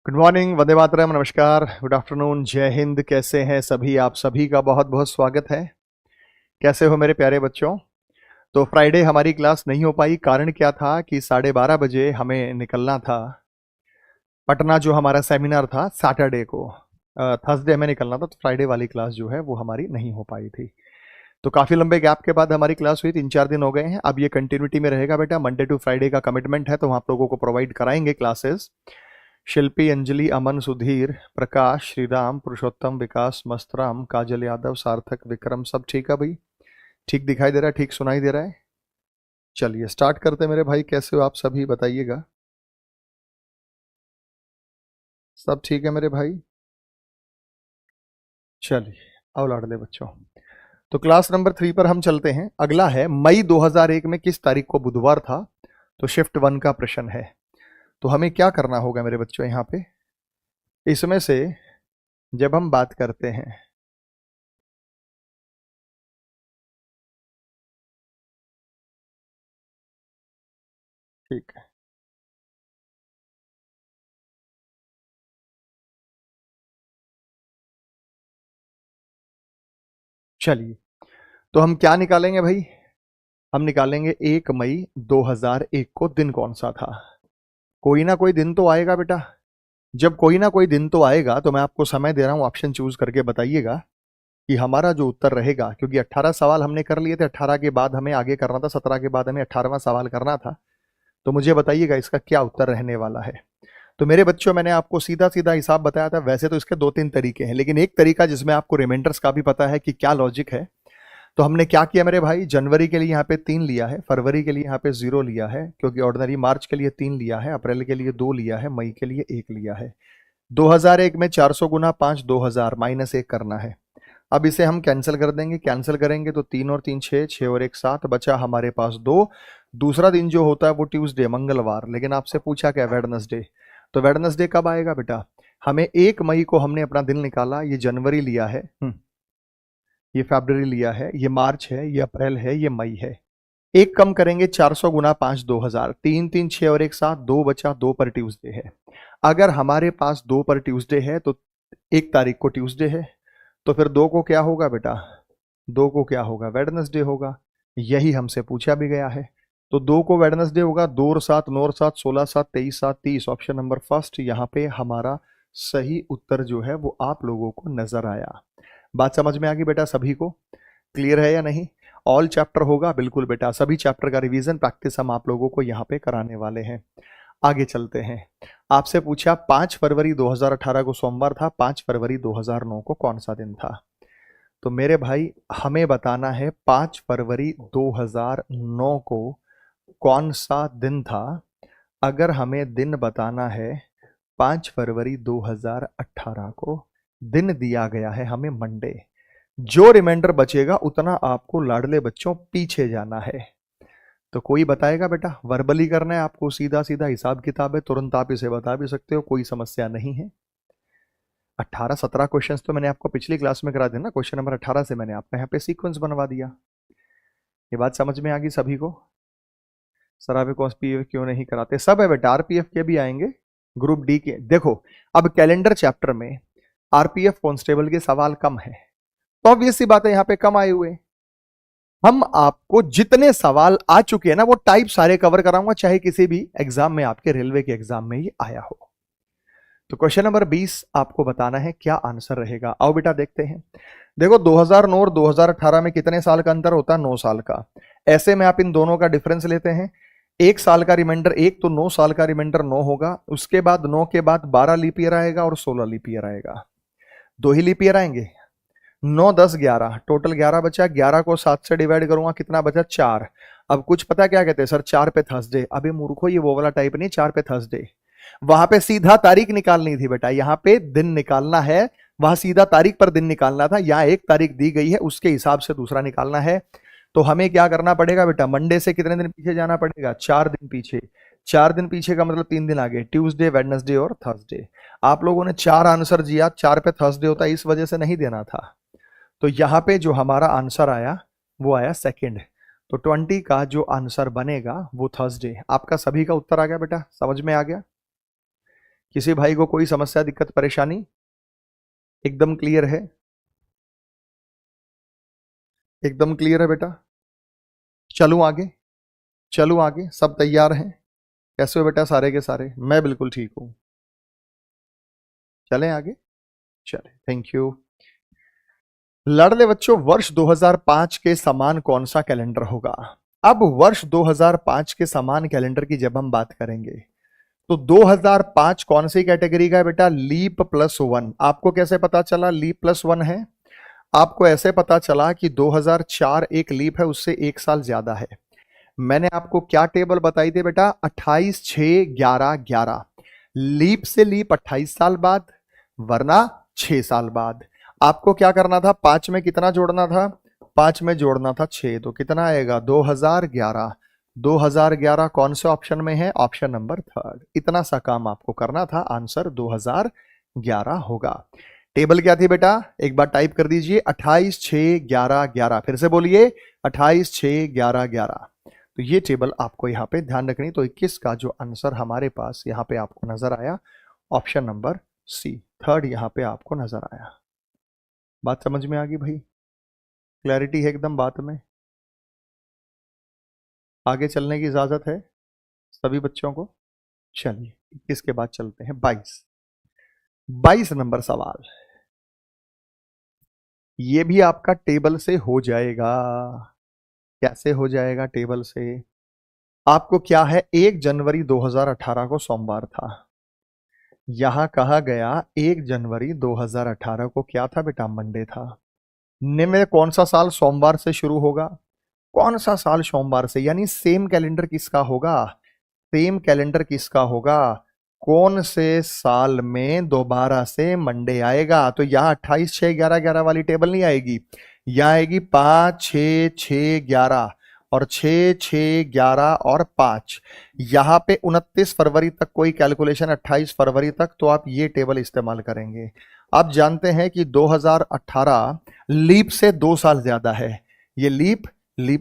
Good morning, Vande Mataram, नमस्कार, good afternoon, जय हिंद। कैसे हैं सभी? आप सभी का बहुत बहुत स्वागत है। कैसे हो मेरे प्यारे बच्चों? तो फ्राइडे हमारी क्लास नहीं हो पाई। कारण क्या था कि 12:30 बजे हमें निकलना था पटना। जो हमारा सेमिनार था सैटरडे को, थर्सडे हमें निकलना था, तो फ्राइडे वाली क्लास जो है वो हमारी नहीं हो पाई थी। तो काफ़ी लंबे गैप के बाद हमारी क्लास हुई, 3-4 दिन हो गए हैं। अब ये कंटिन्यूटी में रहेगा बेटा, मंडे टू फ्राइडे का कमिटमेंट है, तो हम आप लोगों को प्रोवाइड कराएंगे क्लासेस। शिल्पी, अंजलि, अमन, सुधीर, प्रकाश, श्रीराम, पुरुषोत्तम, विकास, मस्तराम, काजल यादव, सार्थक, विक्रम, सब ठीक है भाई? ठीक दिखाई दे रहा है? ठीक सुनाई दे रहा है? चलिए स्टार्ट करते हैं मेरे भाई। कैसे हो आप सभी, बताइएगा। सब ठीक है मेरे भाई? चलिए आओ लाडले बच्चों, तो क्लास नंबर 3 पर हम चलते हैं। अगला है मई 2001 में किस तारीख को बुधवार था? तो शिफ्ट 1 का प्रश्न है। तो हमें क्या करना होगा मेरे बच्चों यहाँ पे, इसमें से जब हम बात करते हैं, ठीक है, चलिए तो हम क्या निकालेंगे भाई? हम निकालेंगे 1 मई 2001 को दिन कौन सा था। कोई ना कोई दिन तो आएगा बेटा। जब कोई ना कोई दिन तो आएगा तो मैं आपको समय दे रहा हूं, ऑप्शन चूज करके बताइएगा कि हमारा जो उत्तर रहेगा। क्योंकि 18 सवाल हमने कर लिए थे, 18 के बाद हमें आगे करना था, 17 के बाद हमें 18वां सवाल करना था। तो मुझे बताइएगा इसका क्या उत्तर रहने वाला है। तो मेरे बच्चों, मैंने आपको सीधा सीधा हिसाब बताया था। वैसे तो इसके 2-3 तरीके हैं, लेकिन एक तरीका जिसमें आपको रिमाइंडर्स का भी पता है कि क्या लॉजिक है। तो हमने क्या किया मेरे भाई, जनवरी के लिए यहाँ पे 3 लिया है, फरवरी के लिए यहाँ पे 0 लिया है क्योंकि ऑर्डिनरी, मार्च के लिए 3 लिया है, अप्रैल के लिए 2 लिया है, मई के लिए 1 लिया है। 2001 में 400 गुना 5 2000 -1 करना है। अब इसे हम कैंसिल कर देंगे, कैंसिल करेंगे तो 3 और 3 6, 6 और 1 7, बचा हमारे पास 2। दूसरा दिन जो होता है वो ट्यूसडे, मंगलवार, लेकिन आपसे पूछा क्या, वेडनेसडे। तो वेडनेसडे कब आएगा बेटा? हमें 1 मई को हमने अपना दिन निकाला, ये जनवरी लिया है, ये फरवरी लिया है, ये मार्च है, ये अप्रैल है, ये मई है। एक कम करेंगे, 400 गुना 5 2000, 3 3 6 और 1 7, 2 बचा, 2 पर ट्यूसडे है। अगर हमारे पास 2 पर ट्यूसडे है तो 1 तारीख को ट्यूसडे है, तो फिर 2 को क्या होगा बेटा? 2 को क्या होगा? वेडनेसडे होगा। यही हमसे पूछा भी गया है। तो 2 को वेडनेसडे होगा। 2 और 7 9 और 7 16 7 23 7 30, ऑप्शन नंबर फर्स्ट यहाँ पे हमारा सही उत्तर जो है वो आप लोगों को नजर आया। बात समझ में आ गई बेटा सभी को? क्लियर है या नहीं? ऑल चैप्टर होगा, बिल्कुल बेटा, सभी चैप्टर का रिवीजन प्रैक्टिस हम आप लोगों को यहाँ पे कराने वाले हैं। आगे चलते हैं। आपसे पूछा 5 फरवरी 2018 को सोमवार था, 5 फरवरी 2009 को कौन सा दिन था? तो मेरे भाई, हमें बताना है 5 फरवरी 2009 को कौन सा दिन था। अगर हमें दिन बताना है 5 फरवरी 2018 को, दिन दिया गया है हमें मंडे। जो रिमाइंडर बचेगा उतना आपको लाडले बच्चों पीछे जाना है। तो कोई बताएगा बेटा? वर्बली करना है आपको, सीधा सीधा हिसाब किताब है, तुरंत आप इसे बता भी सकते हो, कोई समस्या नहीं है। 18-17 क्वेश्चंस तो मैंने आपको पिछली क्लास में करा दिया ना। क्वेश्चन नंबर 18 से मैंने आपका यहाँ पे सीक्वेंस बनवा दिया। ये बात समझ में आ गई सभी को? सर आप पीएफ क्यों नहीं कराते? सब है बेटा, आरपीएफ के भी आएंगे, ग्रुप डी के। देखो, अब कैलेंडर चैप्टर में आरपीएफ कांस्टेबल के सवाल कम है, तो ऑब्वियस सी बात है यहाँ पे कम आए हुए। हम आपको जितने सवाल आ चुके हैं ना वो टाइप सारे कवर कराऊंगा, चाहे किसी भी एग्जाम में, आपके रेलवे के एग्जाम में ये आया हो। तो क्वेश्चन नंबर 20 आपको बताना है क्या आंसर रहेगा। आओ बेटा देखते हैं। देखो, 2009 और 2018 में कितने साल का अंतर होता है? 9 साल का। ऐसे में आप इन दोनों का डिफरेंस लेते हैं। 1 साल का रिमाइंडर 1, तो 9 साल का रिमाइंडर 9 होगा। उसके बाद 9 के बाद 12 लीप ईयर आएगा और 16 लीप ईयर आएगा। 2 ही लीप ईयर आएंगे। 9 10 11, टोटल 11 बचा। 11 को 7 से डिवाइड करूंगा, कितना बचा? 4। अब कुछ पता क्या कहते हैं सर? 4 पे थर्सडे। अबे मूर्खो, ये वो वाला टाइप नहीं, 4 पे थर्सडे। वहां पे सीधा तारीख निकालनी थी बेटा, यहाँ पे दिन निकालना है। वहां सीधा तारीख पर दिन निकालना था, यहाँ एक तारीख दी गई है उसके हिसाब से दूसरा निकालना है। तो हमें क्या करना पड़ेगा बेटा? मंडे से कितने दिन पीछे जाना पड़ेगा? 4 दिन पीछे। 4 दिन पीछे का मतलब 3 दिन आगे, ट्यूसडे, वेडनेसडे और थर्सडे। आप लोगों ने 4 आंसर दिया, 4 पे थर्सडे होता है, इस वजह से नहीं देना था। तो यहां पे जो हमारा आंसर आया वो आया सेकंड। तो 20 का जो आंसर बनेगा वो थर्सडे। आपका सभी का उत्तर आ गया बेटा, समझ में आ गया? किसी भाई को कोई समस्या दिक्कत परेशानी? एकदम क्लियर है? एकदम क्लियर है बेटा? चलूं आगे? चलूं आगे? सब तैयार हैं? कैसे हो बेटा सारे के सारे? मैं बिल्कुल ठीक हूं। चलें आगे? चले, थैंक यू। लाडले बच्चों, वर्ष 2005 के समान कौन सा कैलेंडर होगा? अब वर्ष 2005 के समान कैलेंडर की जब हम बात करेंगे तो 2005 कौन सी कैटेगरी का है बेटा? Leap plus one. आपको कैसे पता चला लीप प्लस वन है? आपको ऐसे पता चला कि 2004 एक लीप है, उससे एक साल ज्यादा है। मैंने आपको क्या टेबल बताई थी बेटा? 28, 6, 11, 11। लीप से लीप 28 साल बाद, वरना 6 साल बाद। आपको क्या करना था? 5 में कितना जोड़ना था? 5 में जोड़ना था 6, तो कितना आएगा? 2011। 2011 कौन से ऑप्शन में है? Option number 3। इतना सा काम आपको करना था, आंसर 2011 होगा। टेबल क्या थी बेटा? एक बार टाइप कर दीजिए, 28, 6, 11, 11। फिर से बोलिए, 28, 6, 11, 11। तो ये टेबल आपको यहाँ पे ध्यान रखनी। तो 21 का जो आंसर हमारे पास यहाँ पे आपको नजर आया, ऑप्शन नंबर सी, 3 यहाँ पे आपको नजर आया। बात समझ में आ गई भाई? क्लैरिटी है एकदम बात में? आगे चलने की इजाजत है सभी बच्चों को? चलिए 21 के बाद चलते हैं 22 नंबर सवाल। ये भी आपका टेबल से हो जाएगा। कैसे हो जाएगा टेबल से? आपको क्या है, 1 जनवरी 2018 को सोमवार था। यहां कहा गया 1 जनवरी 2018 को क्या था बेटा? मंडे था। निम्न में कौन सा साल सोमवार से शुरू होगा? कौन सा साल सोमवार से, यानी सेम कैलेंडर किसका होगा? सेम कैलेंडर किसका होगा? कौन से साल में दोबारा से मंडे आएगा? तो यहां 28, 6, 11, 11 वाली टेबल नहीं आएगी। यहां आएगी 5, 6, 6, 11 और 6, 6, 11 और 5। यहां पे 29 फरवरी तक कोई कैलकुलेशन, 28 फरवरी तक, तो आप ये टेबल इस्तेमाल करेंगे। आप जानते हैं कि 2018 लीप से 2 साल ज्यादा है। ये लीप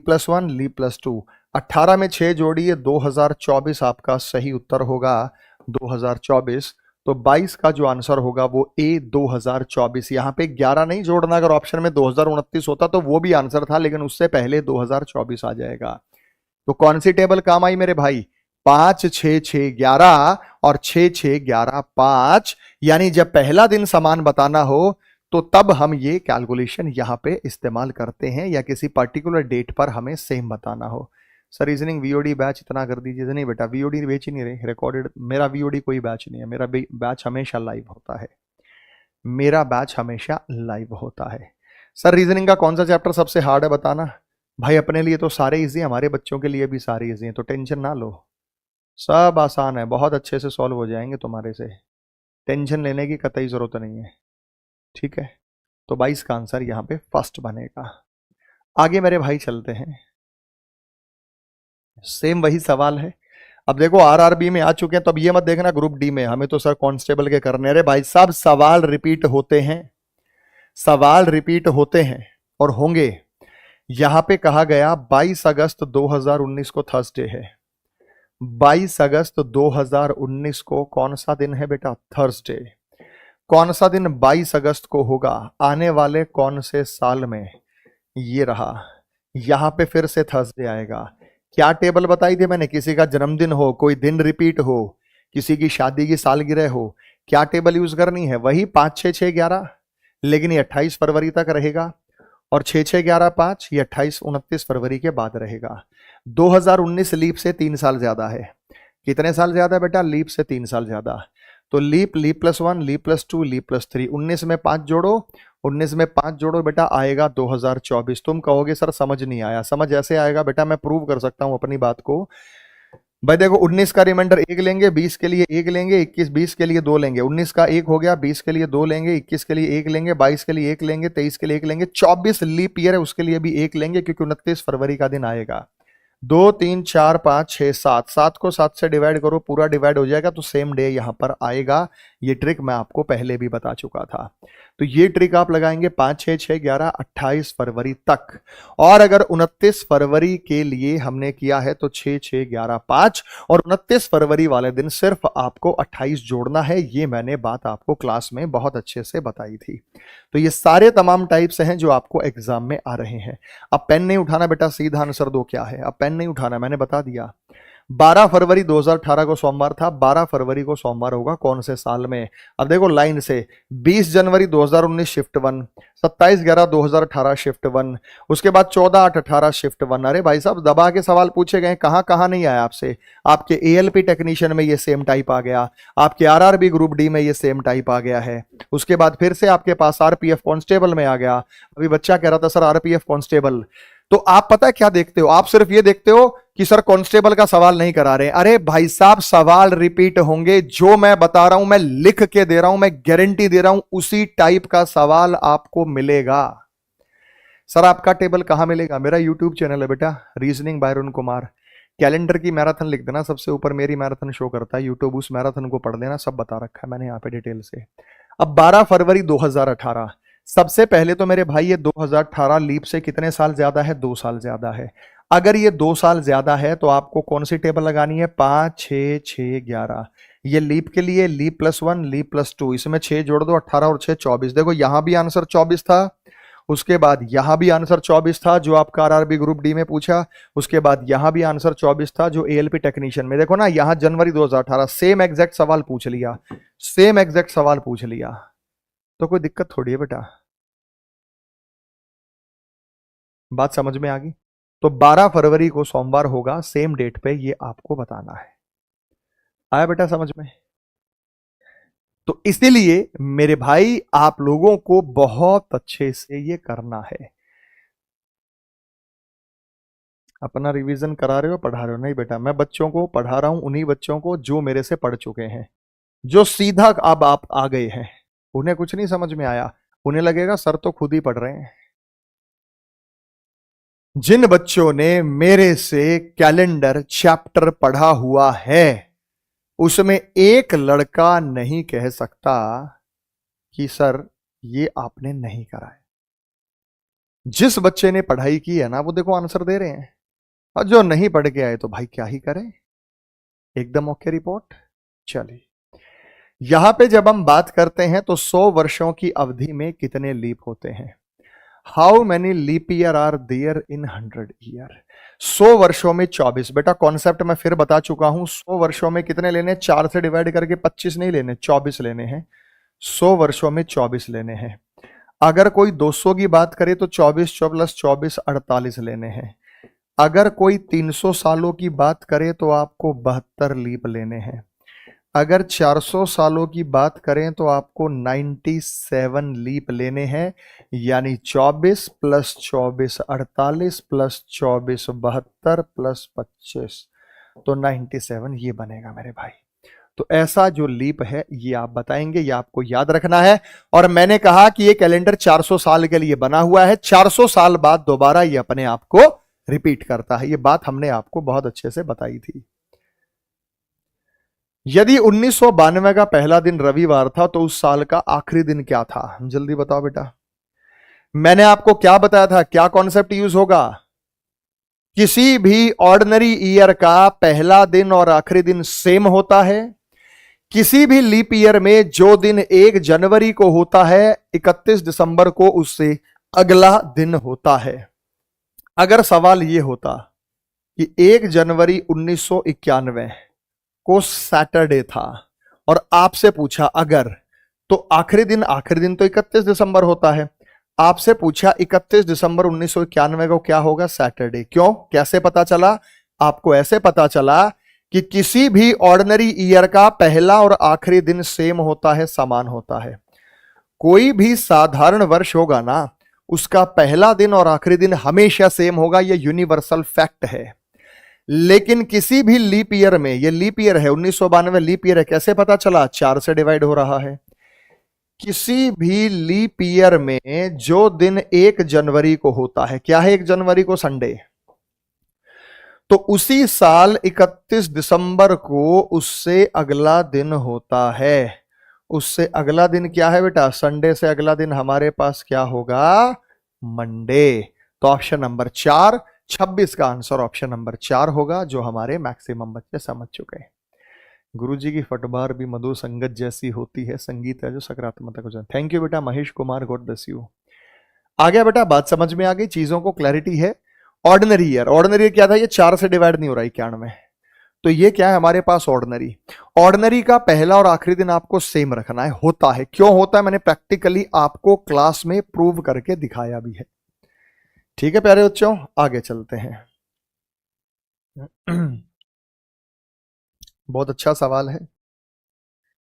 प्लस 1, लीप प्लस 2। 18 में 6 जोड़िए, 2024 आपका सही उत्तर होगा, 2024। तो 22 का जो आंसर होगा वो ए 2024। यहां पे 11 नहीं जोड़ना, अगर ऑप्शन में 2029 होता तो वो भी आंसर था, लेकिन उससे पहले 2024 आ जाएगा। तो कौन सी टेबल काम आई मेरे भाई? 5, 6, 6, 11 और 6, 6, 11, 5। यानी जब पहला दिन समान बताना हो तो तब हम ये कैलकुलेशन यहां पे इस्तेमाल करते हैं, या किसी पर्टिकुलर डेट पर हमें सेम बताना हो। सर रीजनिंग वीओडी बैच इतना कर दीजिए। नहीं बेटा, वीओडी बेच ही नहीं रहे, रिकॉर्डेड। मेरा वीओडी कोई बैच नहीं है, मेरा बैच हमेशा लाइव होता है। मेरा बैच हमेशा लाइव होता है। सर रीजनिंग का कौन सा चैप्टर सबसे हार्ड है बताना? भाई अपने लिए तो सारे इजी हैं, हमारे बच्चों के लिए भी सारे इजी हैं, तो टेंशन ना लो, सब आसान है, बहुत अच्छे से सॉल्व हो जाएंगे तुम्हारे से। टेंशन लेने की कतई जरूरत नहीं है, ठीक है? तो 22 का आंसर यहाँ पे फर्स्ट बनेगा। आगे मेरे भाई चलते हैं, सेम वही सवाल है। अब देखो आरआरबी में आ चुके हैं, तो अब ये मत देखना ग्रुप डी में हमें तो सर कांस्टेबल के करने। अरे भाई साहब, सवाल रिपीट होते हैं, सवाल रिपीट होते हैं और होंगे। यहां पे कहा गया 22 अगस्त 2019 को थर्सडे है। 22 अगस्त 2019 को कौन सा दिन है बेटा? थर्सडे। कौन सा दिन 22 अगस्त को होगा आने वाले कौन से साल में? ये रहा, यहां पे फिर से थर्सडे आएगा। क्या टेबल बताई थी मैंने? किसी का जन्मदिन हो, कोई दिन रिपीट हो, किसी की शादी की सालगिरह हो, क्या टेबल यूज करनी है? वही 5, 6, 6, 11, लेकिन ये 28 फरवरी तक रहेगा। और 6, 6, 11, 5 ये 28, 29 फरवरी के बाद रहेगा। 2019 लीप से 3 साल ज्यादा है। कितने साल ज्यादा है बेटा? लीप से 3 साल ज्यादा। तो leap plus 1, leap plus 2, leap plus 3। 19 में 5 जोड़ो, 19 में 5 जोड़ो बेटा, आएगा 2024। तुम कहोगे सर समझ नहीं आया। समझ ऐसे आएगा बेटा, मैं प्रूव कर सकता हूं अपनी बात को। भाई देखो, 19 का रिमाइंडर 1 लेंगे, 20 के लिए 1 लेंगे, 21, 20 के लिए 2 लेंगे। 19 का 1 हो गया, 20 के लिए 2 लेंगे, 21 के लिए 1 लेंगे, 22 के लिए 1 लेंगे, 23 के लिए 1 लेंगे, 24 लीप ईयर है उसके लिए भी 1 लेंगे, क्योंकि 29 फरवरी का दिन आएगा। 2, 3, 4, 5, 6, 7, 7 को 7 से डिवाइड करो, पूरा डिवाइड हो जाएगा, तो सेम डे यहां पर आएगा। ये ट्रिक मैं आपको पहले भी बता चुका था। तो ये ट्रिक आप लगाएंगे 5, 6, 6, 11, 28 फरवरी तक। और अगर 29 फरवरी के लिए हमने किया है तो 6, 6, 11, 5 और 29 फरवरी वाले दिन सिर्फ आपको 28 जोड़ना है। ये मैंने बात आपको क्लास में बहुत अच्छे से बताई थी। तो ये सारे तमाम टाइप्स हैं जो आपको एग्जाम में आ रहे हैं। अब पेन नहीं उठाना बेटा, सीधा आंसर दो क्या है। अब पेन नहीं उठाना, मैंने बता दिया। 12 फरवरी 2018 को सोमवार था, 12 फरवरी को सोमवार होगा कौन से साल में। अब देखो लाइन से, 20 जनवरी 2019 शिफ्ट 1, 27/11/2018 शिफ्ट 1, उसके बाद 14/8/18 शिफ्ट 1। अरे भाई साहब दबा के सवाल पूछे गए, कहां कहां नहीं आया आपसे। आपके एएलपी टेक्नीशियन में ये सेम टाइप आ गया, आपके आरआरबी ग्रुप डी में ये सेम टाइप आ गया है। उसके बाद फिर से आपके पास आरपीएफ कांस्टेबल में आ गया। अभी बच्चा कह रहा था सर आरपीएफ कांस्टेबल, तो आप पता है क्या देखते हो, आप सिर्फ ये देखते हो कि सर कांस्टेबल का सवाल नहीं करा रहे। अरे भाई साहब सवाल रिपीट होंगे, जो मैं बता रहा हूं मैं लिख के दे रहा हूं, मैं गारंटी दे रहा हूं उसी टाइप का सवाल आपको मिलेगा। सर आपका टेबल कहां मिलेगा? मेरा यूट्यूब चैनल है बेटा, reasoning bye Arun Kumar. Calendar की मैराथन लिख देना, सबसे ऊपर मेरी मैराथन शो करता है यूट्यूब, उस मैराथन को पढ़ देना, सब बता रखा है मैंने यहाँ पे डिटेल से। अब 12 फरवरी 2018, सबसे पहले तो मेरे भाई ये 2018 लीप से कितने साल ज्यादा है? 2 साल ज्यादा है। अगर ये 2 साल ज्यादा है तो आपको कौन सी टेबल लगानी है? 5, 6, 6, 11। ये लीप के लिए लीप +1 लीप +2, इसमें 6 जोड़ दो, 18 और 6 24। देखो यहां भी आंसर 24 था, उसके बाद यहां भी आंसर 24 था जो आपका आरआरबी ग्रुप डी में पूछा, उसके बाद यहां भी आंसर 24 था जो एएलपी टेक्नीशियन में। देखो ना यहां जनवरी 2018 सेम एग्जैक्ट सवाल पूछ लिया, सेम एग्जैक्ट सवाल पूछ लिया, तो कोई दिक्कत थोड़ी है बेटा। बात समझ में आ गई? तो 12 फरवरी को सोमवार होगा, सेम डेट पे ये आपको बताना है। आया बेटा समझ में? तो इसीलिए मेरे भाई आप लोगों को बहुत अच्छे से ये करना है। अपना रिवीजन करा रहे हो, पढ़ा रहे हो? नहीं बेटा, मैं बच्चों को पढ़ा रहा हूं, उन्हीं बच्चों को जो मेरे से पढ़ चुके हैं, जो सीधा अब आप आ गए हैं। उन्हें कुछ नहीं समझ में आया, उन्हें लगेगा सर तो खुद ही पढ़ रहे हैं। जिन बच्चों ने मेरे से कैलेंडर चैप्टर पढ़ा हुआ है उसमें एक लड़का नहीं कह सकता कि सर ये आपने नहीं करा है। जिस बच्चे ने पढ़ाई की है ना वो देखो आंसर दे रहे हैं, और जो नहीं पढ़ के आए तो भाई क्या ही करें। एकदम ओके रिपोर्ट। चलिए यहां पे जब हम बात करते हैं तो 100 वर्षों की अवधि में कितने लीप होते हैं? How many leap year are there in 100 year? 100 वर्षों में 24। बेटा कॉन्सेप्ट मैं फिर बता चुका हूं, 100 वर्षों में कितने लेने? 4 से डिवाइड करके 25 नहीं लेने, 24 लेने हैं। 100 वर्षों में 24 लेने हैं। अगर कोई 200 की बात करे तो 24 + 24 48 लेने हैं। अगर कोई 300 सालों की बात करे तो आपको 72 लीप लेने हैं। अगर 400 सालों की बात करें तो आपको 97 लीप लेने हैं, यानी 24 + 24 48 + 24 72 + 25 तो 97 ये बनेगा मेरे भाई। तो ऐसा जो लीप है ये आप बताएंगे, ये आपको याद रखना है। और मैंने कहा कि ये कैलेंडर 400 साल के लिए बना हुआ है, 400 साल बाद दोबारा ये अपने आप को रिपीट करता है। ये बात हमने आपको बहुत अच्छे से बताई थी। यदि 1992 का पहला दिन रविवार था तो उस साल का आखिरी दिन क्या था? जल्दी बताओ बेटा। मैंने आपको क्या बताया था, क्या कॉन्सेप्ट यूज होगा? किसी भी ऑर्डिनरी ईयर का पहला दिन और आखिरी दिन सेम होता है। किसी भी लीप ईयर में जो दिन 1 जनवरी को होता है 31 दिसंबर को उससे अगला दिन होता है। अगर सवाल यह होता कि 1 जनवरी 1991 को सैटरडे था और आपसे पूछा अगर, तो आखिरी दिन तो 31 दिसंबर होता है। आपसे पूछा 31 दिसंबर 1991 को क्या होगा? सैटरडे। क्यों? कैसे पता चला? आपको ऐसे पता चला कि किसी भी ऑर्डिनरी ईयर का पहला और आखिरी दिन सेम होता है, समान होता है। कोई भी साधारण वर्ष होगा ना, उसका पहला दिन और आखिरी दिन हमेशा सेम होगा, यह यूनिवर्सल फैक्ट है। लेकिन किसी भी लीप ईयर में, यह लीप ईयर है 1992 लीप ईयर है, कैसे पता चला? 4 से डिवाइड हो रहा है। किसी भी लीप ईयर में जो दिन 1 जनवरी को होता है, क्या है 1 जनवरी को? संडे। तो उसी साल 31 दिसंबर को उससे अगला दिन होता है। उससे अगला दिन क्या है बेटा? संडे से अगला दिन हमारे पास क्या होगा? मंडे। तो ऑप्शन नंबर 4, 26 का आंसर ऑप्शन नंबर 4 होगा, जो हमारे मैक्सिमम बच्चे समझ चुके हैं। गुरुजी की फटबार भी मधुर संगत जैसी होती है, संगीत है जो सकारात्मकता को। थैंक यू बेटा Mahesh Kumar, God bless you. आ गया बेटा, बात समझ में आ गई, चीजों को क्लैरिटी है। ऑर्डिनरी ईयर, ऑर्डिनरी क्या था? ये 4 से डिवाइड नहीं हो रहा 91 में, तो ये क्या है हमारे पास? ऑर्डिनरी। ऑर्डिनरी का पहला और आखिरी दिन आपको सेम रखना है। होता है, क्यों होता है? मैंने प्रैक्टिकली आपको क्लास में प्रूव करके दिखाया भी है। ठीक है प्यारे बच्चों, आगे चलते हैं। बहुत अच्छा सवाल है,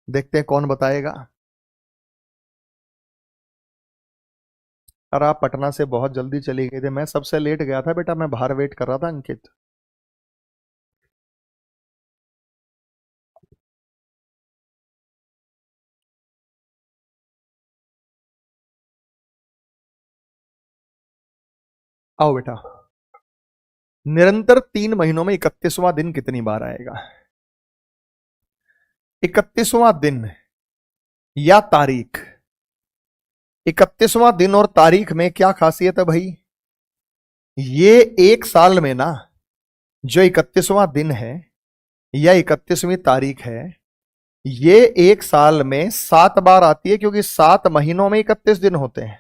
देखते हैं कौन बताएगा। और आप पटना से बहुत जल्दी चली गई थी, मैं सबसे लेट गया था बेटा, मैं बाहर वेट कर रहा था अंकित। आओ बेटा, निरंतर 3 महीनों में 31वां दिन कितनी बार आएगा? 31वां दिन या तारीख? 31वां दिन और तारीख में क्या खासियत है भाई? ये एक साल में ना, जो 31वां दिन है या 31वीं तारीख है, ये एक साल में 7 बार आती है, क्योंकि 7 महीनों में 31 दिन होते हैं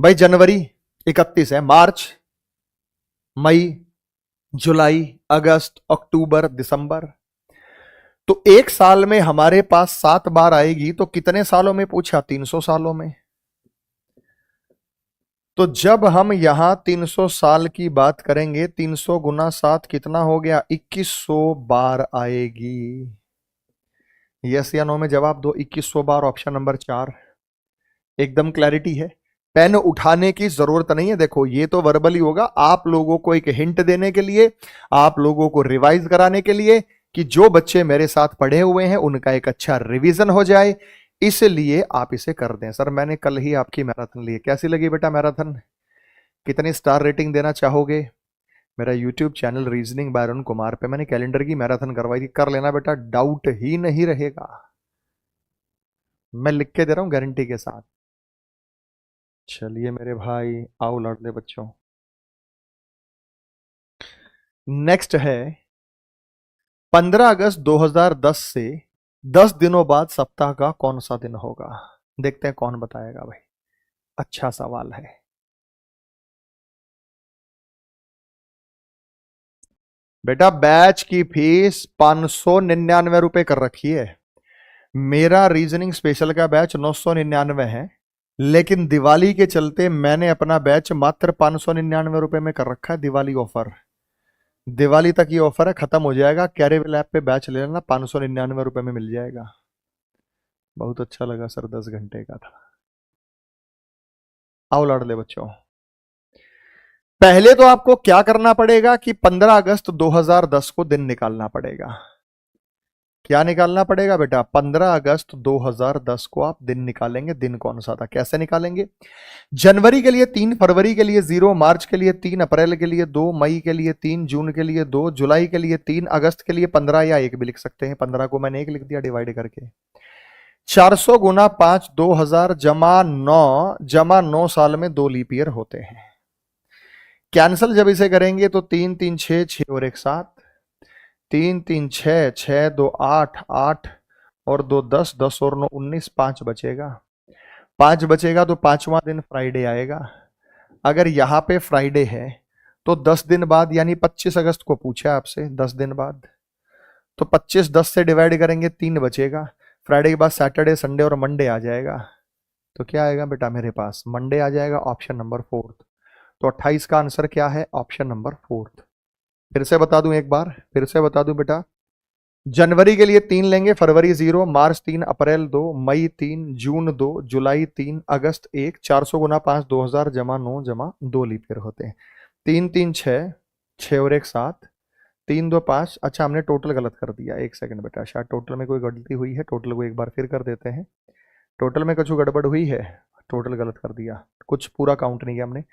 भाई। जनवरी 31 है, मार्च, मई, जुलाई, अगस्त, अक्टूबर, दिसंबर। तो एक साल में हमारे पास 7 बार आएगी, तो कितने सालों में पूछा? 300 सालों में। तो जब हम यहां 300 साल की बात करेंगे, 300 गुना 7 कितना हो गया? 2100 बार आएगी। यस या नो में जवाब दो। 2100 बार, ऑप्शन नंबर 4। एकदम क्लैरिटी है, पेन उठाने की जरूरत नहीं है। देखो ये तो वर्बल ही होगा, आप लोगों को एक हिंट देने के लिए, आप लोगों को रिवाइज कराने के लिए, कि जो बच्चे मेरे साथ पढ़े हुए हैं उनका एक अच्छा रिवीजन हो जाए, इसलिए आप इसे कर दें। सर मैंने कल ही आपकी मैराथन ली है, कैसी लगी बेटा मैराथन? कितनी स्टार रेटिंग देना चाहोगे? मेरा YouTube channel reasoning bye Arun Kumar पे मैंने कैलेंडर की मैराथन करवाई थी, कर लेना बेटा, डाउट ही नहीं रहेगा। मैं लिख के दे रहा हूं गारंटी के साथ। चलिए मेरे भाई, आओ लड़ ले बच्चों। नेक्स्ट है 15 अगस्त 2010 से 10 दिनों बाद सप्ताह का कौन सा दिन होगा? देखते हैं कौन बताएगा भाई। अच्छा सवाल है। बेटा बैच की फीस 599 रुपए कर रखी है। मेरा रीजनिंग स्पेशल का बैच 999 है, लेकिन दिवाली के चलते मैंने अपना बैच मात्र 599 रुपए में कर रखा है। दिवाली ऑफर, दिवाली तक ये ऑफर है, खत्म हो जाएगा। कैरेविल ऐप पे बैच ले लेना, 599 रुपए में मिल जाएगा। बहुत अच्छा लगा सर, 10 घंटे का था। आओ लड़ ले बच्चों। पहले तो आपको क्या करना पड़ेगा कि 15 अगस्त 2010 को दिन निकालना पड़ेगा। क्या निकालना पड़ेगा बेटा? 15 अगस्त 2010 को आप दिन निकालेंगे। दिन कौन सा था, कैसे निकालेंगे? जनवरी के लिए 3, फरवरी के लिए 0, मार्च के लिए 3, अप्रैल के लिए 2, मई के लिए 3, जून के लिए 2, जुलाई के लिए 3, अगस्त के लिए 15, या 1 भी लिख सकते हैं। 15 को मैंने 1 लिख दिया डिवाइड करके। 400 गुना 5, 2000 जमा 9 साल में 2 लीप ईयर होते हैं। कैंसल जब इसे करेंगे तो 3 3 6 6 और 1 7, 3 3 6 6 2 8 8 और 2 10, 10 और 9 19, 5 बचेगा। 5 बचेगा तो 5वां दिन फ्राइडे आएगा। अगर यहां पे फ्राइडे है तो 10 दिन बाद, यानी 25 अगस्त को पूछा आपसे, 10 दिन बाद, तो 25 10 से डिवाइड करेंगे, 3 बचेगा। फ्राइडे के बाद सैटरडे, संडे और मंडे आ जाएगा। तो क्या आएगा बेटा मेरे पास? मंडे आ जाएगा, ऑप्शन नंबर 4। तो 28 का आंसर क्या है? Option number 4। फिर से बता दूं एक बार, फिर से बता दूं बेटा। जनवरी के लिए 3 लेंगे, फरवरी 0, मार्च 3, अप्रैल 2, मई 3, जून 2, जुलाई 3, अगस्त 1, 400 गुना 5, 2000 जमा 9 जमा 2 लीप ईयर होते हैं। 3 3 6, 6 और 1 7, 3 2 5। अच्छा हमने टोटल गलत कर दिया, 1 सेकंड बेटा, शायद टोटल में कोई गलती हुई है। टोटल को एक बार फिर कर देते हैं। टोटल में कुछ गड़बड़ हुई है, टोटल गलत कर दिया, कुछ पूरा काउंट नहीं किया हमने।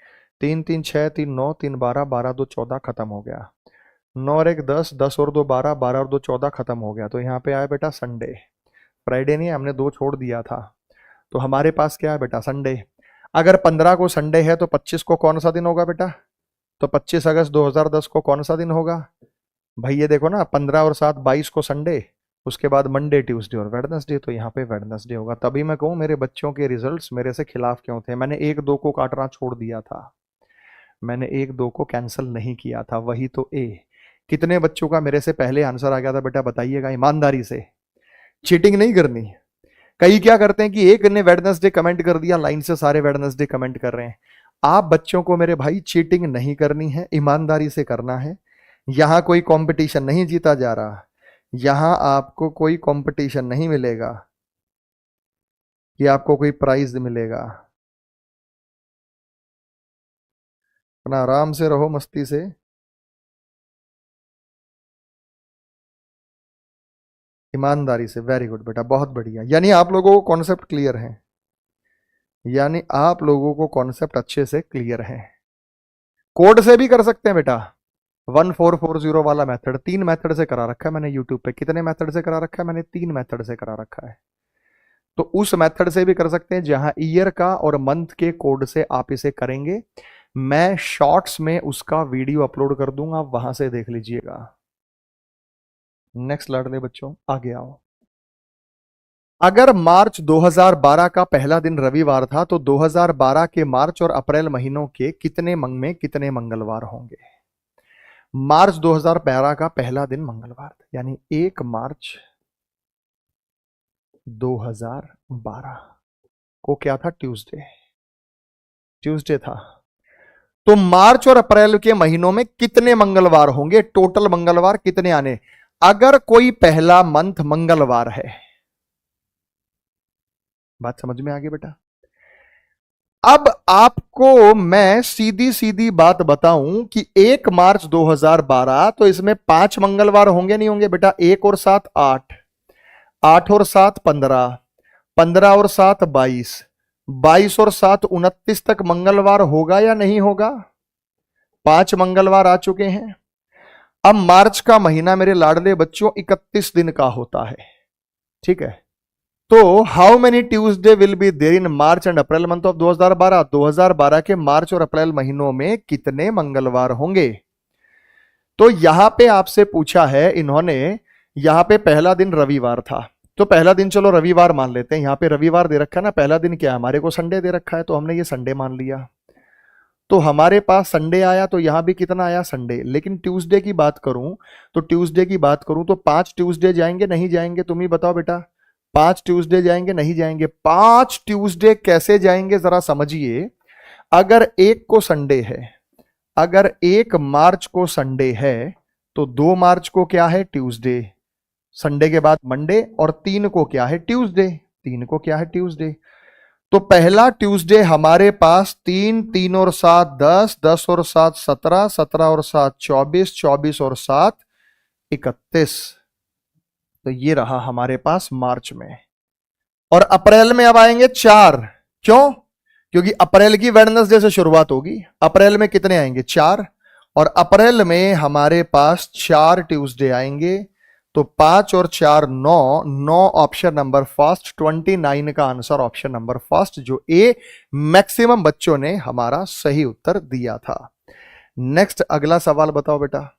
3 3 6 3 9, 3 12, 12 2 14, खत्म हो गया। 9 और 1 10, 10 और 2 12, 12 और 2 14, खत्म हो गया। तो यहाँ पे आया बेटा संडे। फ्राइडे नहीं है, हमने 2 छोड़ दिया था। तो हमारे पास क्या है बेटा, संडे। अगर 15 को संडे है तो 25 को कौन सा दिन होगा बेटा? तो 25 अगस्त 2010 को कौन सा दिन होगा भाई? ये देखो ना, 15 और 7 22 को संडे, उसके बाद मंडे, ट्यूसडे और वेडनेसडे, तो यहाँ पे वेडनेसडे होगा। तभी मैं कहूँ मेरे बच्चों के रिजल्ट्स मेरे से खिलाफ क्यों थे। मैंने 1-2 को काटना छोड़ दिया था, मैंने 1-2 को कैंसिल नहीं किया था, वही तो ए। कितने बच्चों का मेरे से पहले आंसर आ गया था बेटा, बताइएगा ईमानदारी से, चीटिंग नहीं करनी। कई क्या करते हैं कि एक ने वेडनेसडे कमेंट कर दिया, लाइन से सारे वेडनेसडे कमेंट कर रहे हैं। आप बच्चों को मेरे भाई चीटिंग नहीं करनी है, ईमानदारी से करना है। यहां कोई कंपटीशन नहीं जीता जा रहा, यहां आपको कोई कंपटीशन नहीं मिलेगा कि आपको कोई प्राइज मिलेगा। अपना आराम से रहो, मस्ती से। ईमानदारी से, वेरी गुड बेटा, बहुत बढ़िया। यानी आप लोगों को कॉन्सेप्ट क्लियर है, यानी आप लोगों को कॉन्सेप्ट अच्छे से क्लियर है। कोड से भी कर सकते हैं बेटा, 1440 वाला मेथड 3 मेथड से करा रखा है मैंने यूट्यूब पे। कितने मेथड से करा रखा है मैंने? 3 मेथड से करा रखा है। तो उस मेथड से भी कर सकते हैं जहां ईयर का और मंथ के कोड से आप इसे करेंगे। मैं शॉर्ट्स में उसका वीडियो अपलोड कर दूंगा, वहां से देख लीजिएगा। नेक्स्ट लड़ ले बच्चों, आगे आओ। अगर मार्च 2012 का पहला दिन रविवार था तो 2012 के मार्च और अप्रैल महीनों के कितने में कितने मंगलवार होंगे? मार्च 2012 का पहला दिन मंगलवार था, यानी 1 मार्च 2012 को क्या था? ट्यूसडे, ट्यूसडे था। तो मार्च और अप्रैल के महीनों में कितने मंगलवार होंगे? टोटल मंगलवार कितने आने? अगर कोई पहला मंथ मंगलवार है, बात समझ में आ गई बेटा? अब आपको मैं सीधी सीधी बात बताऊं कि 1 मार्च 2012, तो इसमें 5 मंगलवार होंगे नहीं होंगे बेटा? 1 और 7 8, 8 और 7 15, 15 और 7 22, 22 और 7 29 तक मंगलवार होगा या नहीं होगा? 5 मंगलवार आ चुके हैं। अब मार्च का महीना मेरे लाडले बच्चों 31 दिन का होता है, ठीक है? तो how many Tuesday will be there in March and April month of 2012? 2012 के मार्च और अप्रैल महीनों में कितने मंगलवार होंगे? तो यहां पे आपसे पूछा है इन्होंने, यहां पे पहला दिन रविवार था, तो पहला दिन चलो रविवार मान लेते हैं। यहां पे रविवार दे रखा है ना, पहला दिन क्या है हमारे को? संडे दे रखा है, तो हमने ये संडे मान लिया। तो हमारे पास संडे आया, तो यहां भी कितना आया? संडे। लेकिन ट्यूसडे की बात करूं, तो ट्यूसडे की बात करूं तो 5 ट्यूसडे जाएंगे नहीं जाएंगे? तुम ही बताओ बेटा, 5 ट्यूसडे जाएंगे नहीं जाएंगे? 5 ट्यूसडे कैसे जाएंगे जरा समझिए। अगर 1 को संडे है, अगर 1 मार्च को संडे है, तो 2 मार्च को क्या है? ट्यूसडे। संडे के बाद मंडे, और 3 को क्या है? ट्यूसडे। 3 को क्या है? ट्यूसडे। तो पहला ट्यूसडे हमारे पास 3, 3 और 7 10, 10 और 7 17, 17 और 7 24, 24 और 7 31। तो ये रहा हमारे पास मार्च में। और अप्रैल में अब आएंगे 4। क्यों? क्योंकि अप्रैल की वेडनेसडे से शुरुआत होगी। अप्रैल में कितने आएंगे? 4। और अप्रैल में हमारे पास 4 ट्यूसडे आएंगे। तो 5 और 4 9, 9 ऑप्शन नंबर फर्स्ट, 29 का आंसर ऑप्शन नंबर फर्स्ट, जो ए मैक्सिमम बच्चों ने हमारा सही उत्तर दिया था। नेक्स्ट अगला सवाल बताओ बेटा।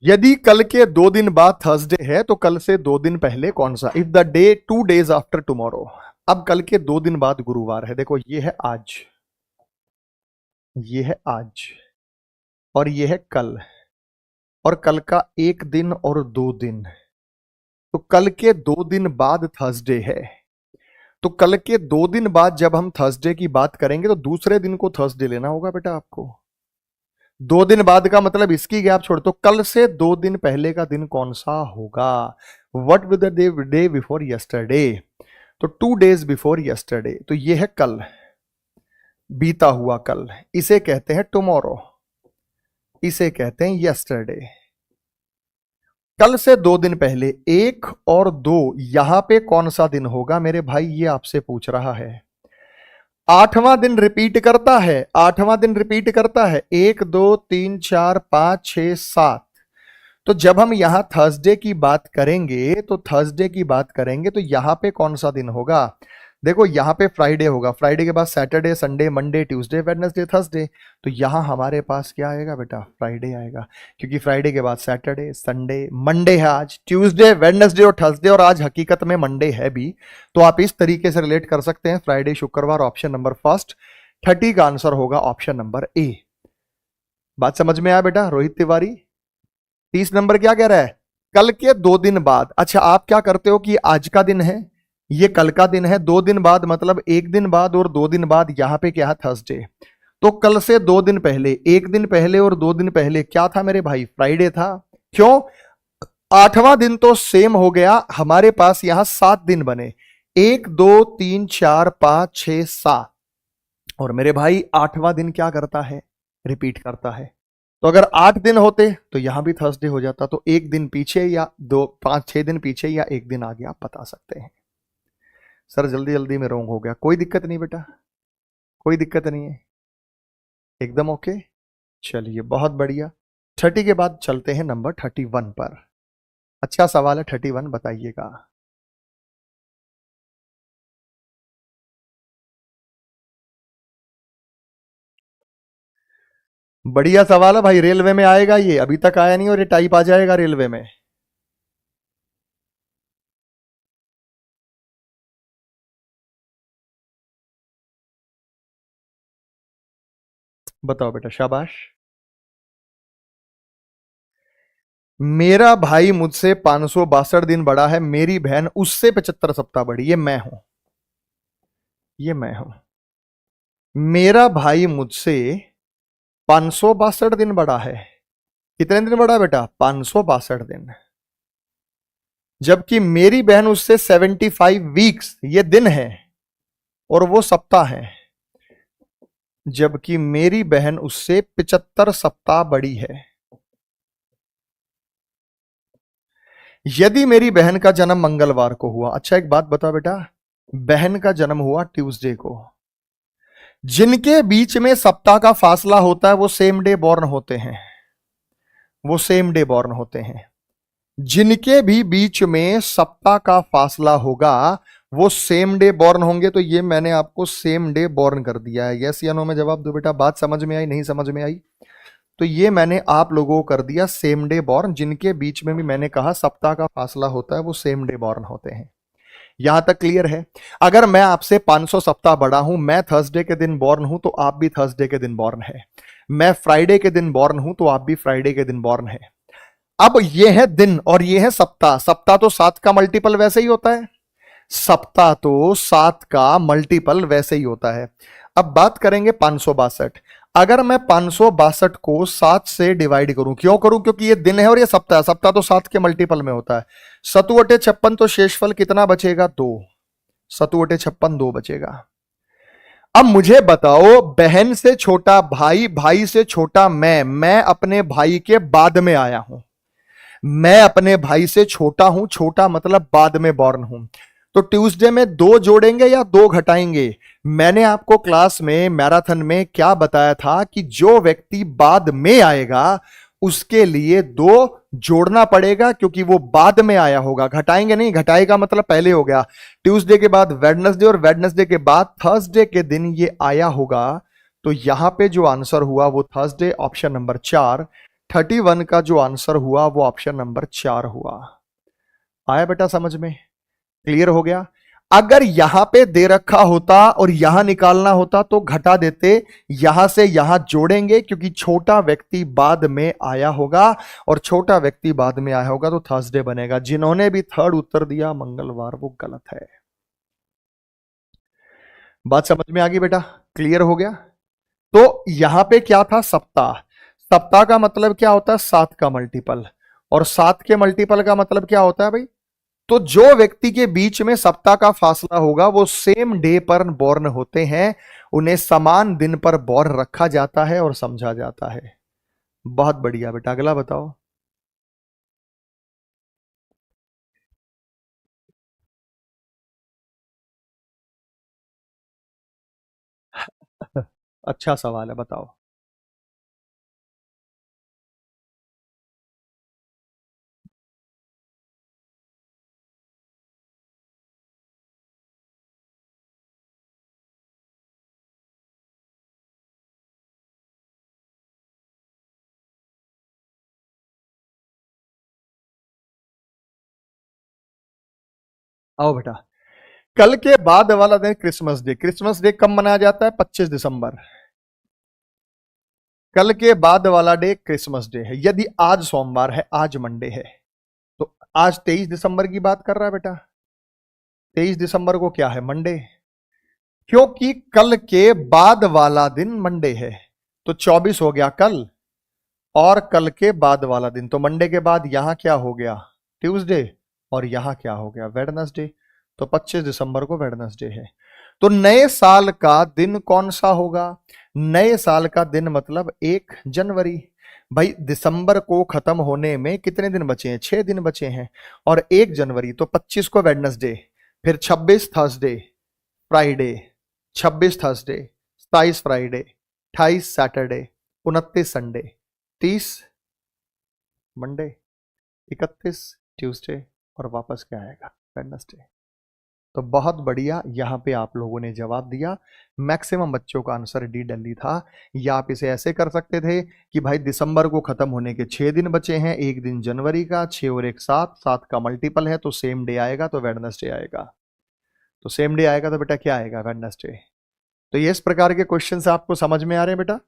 यदि कल के 2 दिन बाद थर्सडे है, तो कल से 2 दिन पहले कौन सा? If the day 2 days after tomorrow, अब कल के 2 दिन बाद गुरुवार है, देखो ये है आज, ये है आज, और ये है कल, और कल का 1 दिन और 2 दिन, तो कल के 2 दिन बाद थर्सडे है। तो कल के 2 दिन बाद जब हम थर्सडे की बात करेंगे तो दूसरे दिन को थर्सडे लेना होगा बेटा आपको। 2 दिन बाद का मतलब इसकी गैप छोड़, तो कल से 2 दिन पहले का दिन कौन सा होगा? What with the day before yesterday, तो 2 days बिफोर यस्टरडे, तो ये है कल, बीता हुआ कल, इसे कहते हैं टुमारो, इसे कहते हैं यस्टरडे। कल से 2 दिन पहले 1 और 2, यहां पे कौन सा दिन होगा मेरे भाई, ये आपसे पूछ रहा है। 8वां दिन रिपीट करता है, 8वां दिन रिपीट करता है, 1 2 3 4 5 6 7। तो जब हम यहां थर्सडे की बात करेंगे, तो थर्सडे की बात करेंगे तो यहां पे कौन सा दिन होगा? देखो यहां पे फ्राइडे होगा, फ्राइडे के बाद Saturday, Sunday, Monday, Tuesday, Wednesday, Thursday, तो यहां हमारे पास क्या आएगा बेटा? फ्राइडे आएगा, क्योंकि फ्राइडे के बाद सैटरडे, संडे, मंडे है आज, ट्यूसडे, वेडनेसडे और थर्सडे, और आज हकीकत में मंडे है भी, तो आप इस तरीके से रिलेट कर सकते हैं, फ्राइडे, शुक्रवार, ऑप्शन नंबर फर्स्ट। 30 का आंसर होगा ऑप्शन नंबर ए। बात समझ में आया बेटा रोहित तिवारी? 30 नंबर क्या कह रहा है? कल के 2 दिन बाद। अच्छा आप क्या करते हो कि आज का दिन है, ये कल का दिन है, 2 दिन बाद मतलब 1 दिन बाद और 2 दिन बाद, यहां पे क्या है? थर्सडे। तो कल से 2 दिन पहले, 1 दिन पहले और 2 दिन पहले क्या था मेरे भाई? फ्राइडे था। क्यों? 8वां दिन तो सेम हो गया, हमारे पास यहां 7 दिन बने, 1 2 3 4 5 6 7, और मेरे भाई 8वां दिन क्या करता है? रिपीट करता है। तो अगर 8 दिन होते तो यहां भी थर्सडे हो जाता, तो 1 दिन पीछे या 2 5 6 दिन पीछे या 1 दिन आगे, आप बता सकते हैं। सर जल्दी जल्दी में रॉन्ग हो गया, कोई दिक्कत नहीं बेटा, कोई दिक्कत नहीं है, एकदम ओके। चलिए बहुत बढ़िया। 30 के बाद चलते हैं नंबर 31 पर। अच्छा सवाल है 31, बताइएगा। बढ़िया सवाल है भाई, रेलवे में आएगा ये, अभी तक आया नहीं और ये टाइप आ जाएगा रेलवे में। बताओ बेटा, शाबाश। मेरा भाई मुझसे 562 दिन बड़ा है, मेरी बहन उससे 75 सप्ताह बड़ी, ये मैं हूं, ये मैं हूं। मेरा भाई मुझसे 562 दिन बड़ा है। कितने दिन बड़ा है बेटा? 562 दिन। जबकि मेरी बहन उससे 75 वीक्स, ये दिन है, और वो सप्ताह है। जबकि मेरी बहन उससे 75 सप्ताह बड़ी है। यदि मेरी बहन का जन्म मंगलवार को हुआ, अच्छा एक बात बताओ बेटा, बहन का जन्म हुआ ट्यूसडे को, जिनके बीच में सप्ताह का फासला होता है वो सेम डे बॉर्न होते हैं, वो सेम डे बॉर्न होते हैं। जिनके भी बीच में सप्ताह का फासला होगा वो सेम डे बॉर्न होंगे। तो ये मैंने आपको सेम डे बॉर्न कर दिया है, यस या नो में जवाब दो बेटा। बात समझ में आई, नहीं समझ में आई? तो ये मैंने आप लोगों को कर दिया सेम डे बॉर्न, जिनके बीच में भी मैंने कहा सप्ताह का फासला होता है वो सेम डे बॉर्न होते हैं। यहां तक क्लियर है? अगर मैं आपसे 500 सप्ताह बड़ा हूं, मैं थर्सडे के दिन बॉर्न हूं तो आप भी थर्सडे के दिन बॉर्न है, मैं फ्राइडे के दिन बॉर्न हूं तो आप भी फ्राइडे के दिन बॉर्न है। अब ये है दिन और ये है सप्ताह, सप्ताह तो 7 का मल्टीपल वैसे ही होता है, सप्ताह तो 7 का मल्टीपल वैसे ही होता है। अब बात करेंगे 562। अगर मैं 562 को 7 से डिवाइड करूं, क्यों करूं? क्योंकि ये दिन है और ये सप्ताह, सप्ताह तो 7 के मल्टीपल में होता है। 7 × 56, तो शेषफल कितना बचेगा? 2। 7 × 56 2 बचेगा। अब मुझे बताओ, बहन से छोटा भाई, भाई से छोटा मैं अपने भाई के बाद में आया हूं, मैं अपने भाई से छोटा हूं, छोटा मतलब बाद में बॉर्न हूं, तो ट्यूसडे में 2 जोड़ेंगे या 2 घटाएंगे? मैंने आपको क्लास में मैराथन में क्या बताया था कि जो व्यक्ति बाद में आएगा उसके लिए 2 जोड़ना पड़ेगा, क्योंकि वो बाद में आया होगा, घटाएंगे नहीं, घटाएगा मतलब पहले हो गया। ट्यूसडे के बाद वेडनेसडे और वेडनेसडे के बाद थर्सडे के दिन ये आया होगा, तो यहां पे जो आंसर हुआ वो थर्सडे, ऑप्शन नंबर 4। 31 का जो आंसर हुआ वो ऑप्शन नंबर 4 हुआ। आया बेटा समझ में? क्लियर हो गया? अगर यहां पे दे रखा होता और यहां निकालना होता तो घटा देते, यहां से यहां जोड़ेंगे क्योंकि छोटा व्यक्ति बाद में आया होगा, और छोटा व्यक्ति बाद में आया होगा तो थर्सडे बनेगा। जिन्होंने भी थर्ड उत्तर दिया मंगलवार, वो गलत है। बात समझ में आ गई बेटा? क्लियर हो गया? तो यहां पे क्या था? सप्ताह। सप्ताह का मतलब क्या होता है? 7 का मल्टीपल। और 7 के मल्टीपल का मतलब क्या होता है भाई? तो जो व्यक्ति के बीच में सप्ताह का फासला होगा वो सेम डे पर बोर्न होते हैं, उन्हें समान दिन पर बोर्न रखा जाता है और समझा जाता है। बहुत बढ़िया बेटा, अगला बताओ। अच्छा सवाल है, बताओ। आओ बेटा। कल के बाद वाला दिन क्रिसमस डे। क्रिसमस डे कब मनाया जाता है? 25 दिसंबर। कल के बाद वाला डे क्रिसमस डे है। यदि आज सोमवार है, आज मंडे है, तो आज 23 दिसंबर की बात कर रहा है बेटा। 23 दिसंबर को क्या है? मंडे। क्योंकि कल के बाद वाला दिन मंडे है, तो 24 हो गया कल, और कल के बाद वाला दिन, तो मंडे के बाद यहां क्या हो गया? ट्यूसडे। और यहां क्या हो गया? वेडनेसडे। तो 25 दिसंबर को वेडनेसडे है। तो नए साल का दिन कौन सा होगा? नए साल का दिन मतलब 1 जनवरी। भाई दिसंबर को खत्म होने में कितने दिन बचे हैं? 6 दिन बचे हैं। और 1 जनवरी, तो 25 को वेडनेसडे, फिर 26 Thursday Friday, 26 Thursday, 27 Friday, 28 Saturday, 29 Sunday, 30 Monday, 31 Tuesday, और वापस क्या आएगा? वेडनेसडे। तो बहुत बढ़िया, यहां पे आप लोगों ने जवाब दिया। मैक्सिमम बच्चों का आंसर डी दिल्ली था। या आप इसे ऐसे कर सकते थे कि भाई दिसंबर को खत्म होने के 6 दिन बचे हैं, एक दिन जनवरी का, 6 और 1 7, 7 का मल्टीपल है तो सेम डे आएगा, तो वेडनेसडे आएगा। तो सेम डे आएगा तो बेटा क्या आएगा? वेडनेसडे। तो ये इस प्रकार के क्वेश्चन से आपको समझ में आ रहे हैं बेटा?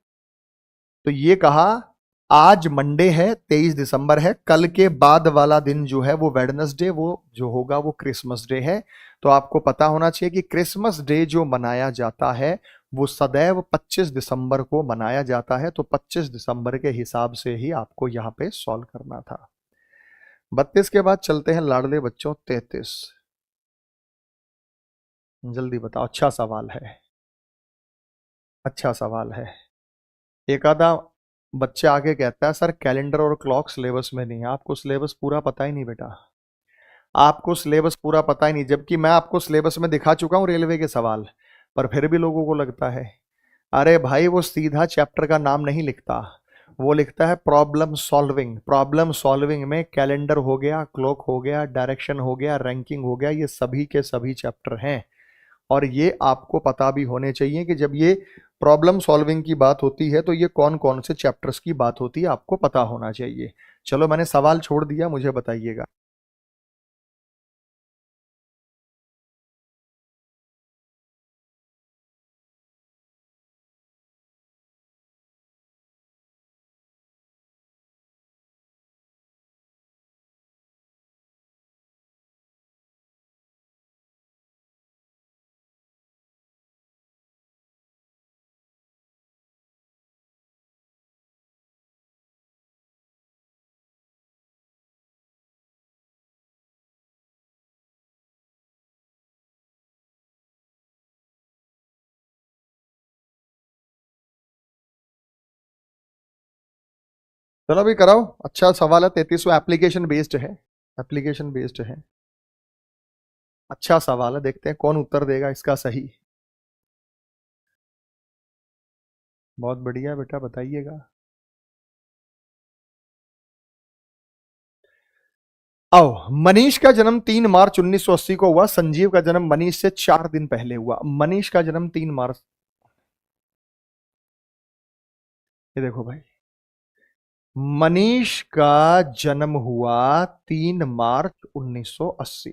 तो ये कहा, आज मंडे है, 23 दिसंबर है, कल के बाद वाला दिन जो है वो वेडनेसडे, वो जो होगा वो क्रिसमस डे है। तो आपको पता होना चाहिए कि क्रिसमस डे जो मनाया जाता है वो सदैव 25 दिसंबर को मनाया जाता है। तो 25 दिसंबर के हिसाब से ही आपको यहां पे सॉल्व करना था। 32 के बाद चलते हैं लाडले बच्चों 33। जल्दी बताओ, अच्छा सवाल है। अच्छा सवाल है। एक आधा बच्चा आके कहता है सर कैलेंडर और क्लॉक सिलेबस में नहीं है। आपको सिलेबस पूरा पता ही नहीं बेटा, आपको सिलेबस पूरा पता ही नहीं, जबकि मैं आपको सिलेबस में दिखा चुका हूं रेलवे के सवाल। पर फिर भी लोगों को लगता है अरे भाई वो सीधा चैप्टर का नाम नहीं लिखता, वो लिखता है प्रॉब्लम सॉल्विंग। प्रॉब्लम सॉल्विंग में कैलेंडर हो गया, क्लॉक हो गया, डायरेक्शन हो गया, रैंकिंग हो गया, ये सभी के सभी चैप्टर हैं। और ये आपको पता भी होने चाहिए कि जब ये प्रॉब्लम सॉल्विंग की बात होती है तो ये कौन कौन से चैप्टर्स की बात होती है, आपको पता होना चाहिए। चलो मैंने सवाल छोड़ दिया, मुझे बताइएगा। चलो अभी कराओ। अच्छा सवाल है, 33वां एप्लीकेशन बेस्ड है। एप्लीकेशन बेस्ड है। अच्छा सवाल है, देखते हैं कौन उत्तर देगा इसका सही। बहुत बढ़िया बेटा, बताइएगा। आओ। मनीष का जन्म 3 मार्च 1980 को हुआ। संजीव का जन्म मनीष से 4 दिन पहले हुआ। मनीष का जन्म 3 मार्च, ये देखो भाई, मनीष का जन्म हुआ 3 मार्च 1980।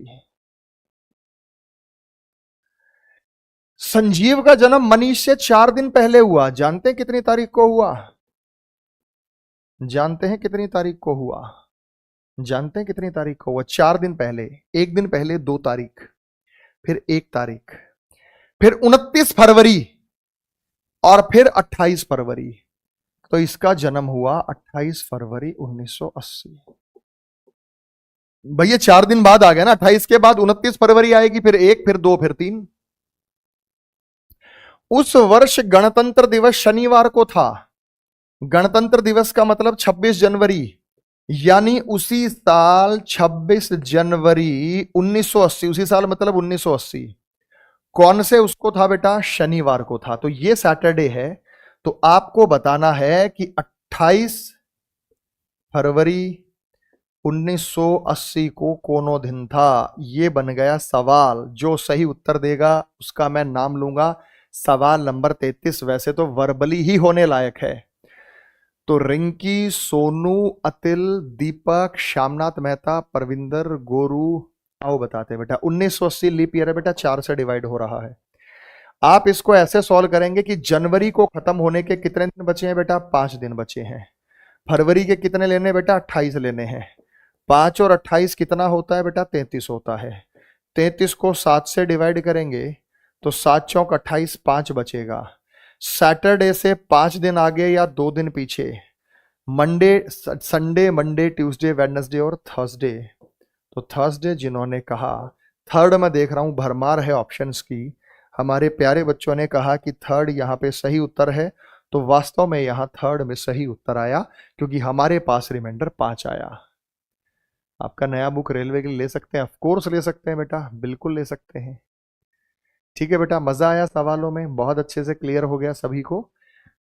संजीव का जन्म मनीष से 4 दिन पहले हुआ। जानते हैं कितनी तारीख को हुआ? जानते हैं कितनी तारीख को हुआ? जानते हैं कितनी तारीख को हुआ? 4 दिन पहले। एक दिन पहले 2 तारीख, फिर 1 तारीख, फिर 29 फरवरी, और फिर 28 फरवरी। तो इसका जन्म हुआ 28 फरवरी 1980। भैया 4 दिन बाद आ गया ना, 28 के बाद 29 फरवरी आएगी, फिर 1, फिर 2, फिर 3। उस वर्ष गणतंत्र दिवस शनिवार को था। गणतंत्र दिवस का मतलब 26 जनवरी, यानी उसी साल 26 जनवरी 1980, उसी साल मतलब 1980। कौन से उसको था बेटा? शनिवार को था। तो ये सैटरडे है। तो आपको बताना है कि 28 फरवरी 1980 को कोनो दिन था। ये बन गया सवाल। जो सही उत्तर देगा उसका मैं नाम लूंगा। सवाल नंबर 33 वैसे तो वर्बली ही होने लायक है। तो रिंकी, सोनू, अतिल, दीपक, श्यामनाथ मेहता, परविंदर, गोरू, आओ बताते हैं बेटा। 1980 लीप ईयर है बेटा, 4 से डिवाइड हो रहा है। आप इसको ऐसे सॉल्व करेंगे कि जनवरी को खत्म होने के कितने दिन बचे हैं बेटा? 5 दिन बचे हैं। फरवरी के कितने लेने बेटा? 28 लेने हैं। 5 और 28 कितना होता है बेटा? 33 होता है। 33 को 7 से डिवाइड करेंगे तो 7 चौक 28, 5 बचेगा। सैटरडे से 5 दिन आगे या 2 दिन पीछे? Monday, Sunday, Monday, Tuesday, Wednesday और थर्सडे। तो थर्सडे जिन्होंने कहा, थर्ड में देख रहा हूं भरमार है ऑप्शंस की। हमारे प्यारे बच्चों ने कहा कि थर्ड यहां पे सही उत्तर है। तो वास्तव में यहां थर्ड में सही उत्तर आया, क्योंकि हमारे पास रिमाइंडर 5 आया। आपका नया बुक रेलवे के लिए ले सकते हैं, ऑफकोर्स ले सकते हैं बेटा, बिल्कुल ले सकते हैं। ठीक है बेटा, मजा आया सवालों में, बहुत अच्छे से क्लियर हो गया सभी को।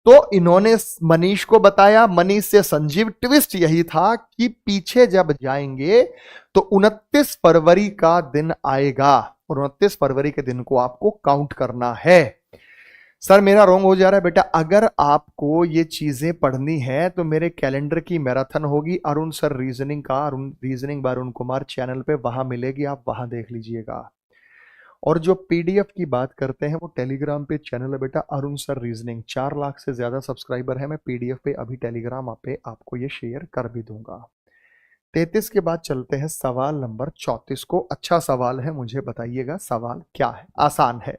तो इन्होंने मनीष को बताया, मनीष से संजीव। ट्विस्ट यही था कि पीछे जब जाएंगे तो 29 फरवरी का दिन आएगा, और 29 फरवरी के दिन को आपको काउंट करना है। सर मेरा रॉन्ग हो जा रहा है बेटा। अगर आपको ये चीजें पढ़नी है तो मेरे कैलेंडर की मैराथन होगी, अरुण सर रीजनिंग का, Arun reasoning bye Arun Kumar channel पे, वहां मिलेगी, आप वहां देख लीजिएगा। और जो पीडीएफ की बात करते हैं वो टेलीग्राम पे चैनल है बेटा, अरुण सर रीजनिंग। 4 लाख से ज्यादा सब्सक्राइबर है। मैं पीडीएफ पे अभी टेलीग्राम पे आपको ये शेयर कर भी दूंगा। 33 के बाद चलते हैं सवाल नंबर 34 को। अच्छा सवाल है, मुझे बताइएगा सवाल क्या है। आसान है।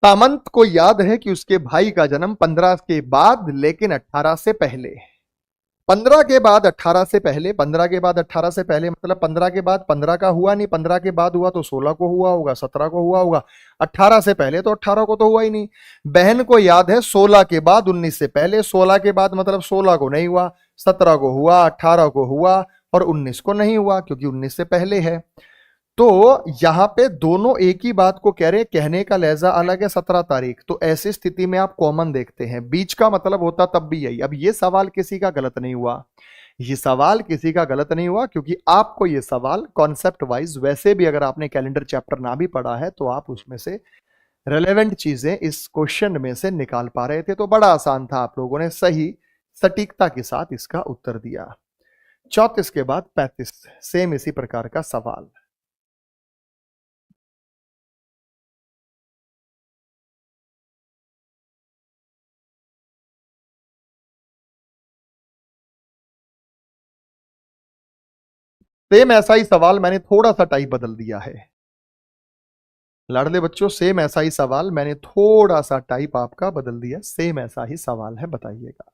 सामंत को याद है कि उसके भाई का जन्म 15 के बाद लेकिन 18 से पहले। 15 के बाद 18 से पहले, 15 के बाद 18 से पहले मतलब 15 के बाद 15 का हुआ नहीं, 15 के बाद हुआ तो 16 को हुआ होगा, 17 को हुआ होगा। 18 से पहले तो 18 को तो हुआ ही नहीं। बहन को याद है 16 के बाद 19 से पहले, 16 के बाद मतलब 16 को नहीं हुआ, 17 को हुआ, 18 को हुआ और 19 को नहीं हुआ, क्योंकि 19 से पहले है। तो यहां पे दोनों एक ही बात को कह रहे हैं, कहने का लहजा अलग है। 17 तारीख, तो ऐसी स्थिति में आप कॉमन देखते हैं, बीच का मतलब होता तब भी यही। अब ये सवाल किसी का गलत नहीं हुआ, ये सवाल किसी का गलत नहीं हुआ, क्योंकि आपको ये सवाल कॉन्सेप्ट वाइज, वैसे भी अगर आपने कैलेंडर चैप्टर ना भी पढ़ा है तो आप उसमें से रेलेवेंट चीजें इस क्वेश्चन में से निकाल पा रहे थे। तो बड़ा आसान था, आप लोगों ने सही सटीकता के साथ इसका उत्तर दिया। 34 के बाद 35, सेम इसी प्रकार का सवाल। सेम ऐसा ही सवाल, मैंने थोड़ा सा टाइप बदल दिया है। लाडले बच्चों, सेम ऐसा ही सवाल, मैंने थोड़ा सा टाइप आपका बदल दिया। सेम ऐसा ही सवाल है, बताइएगा।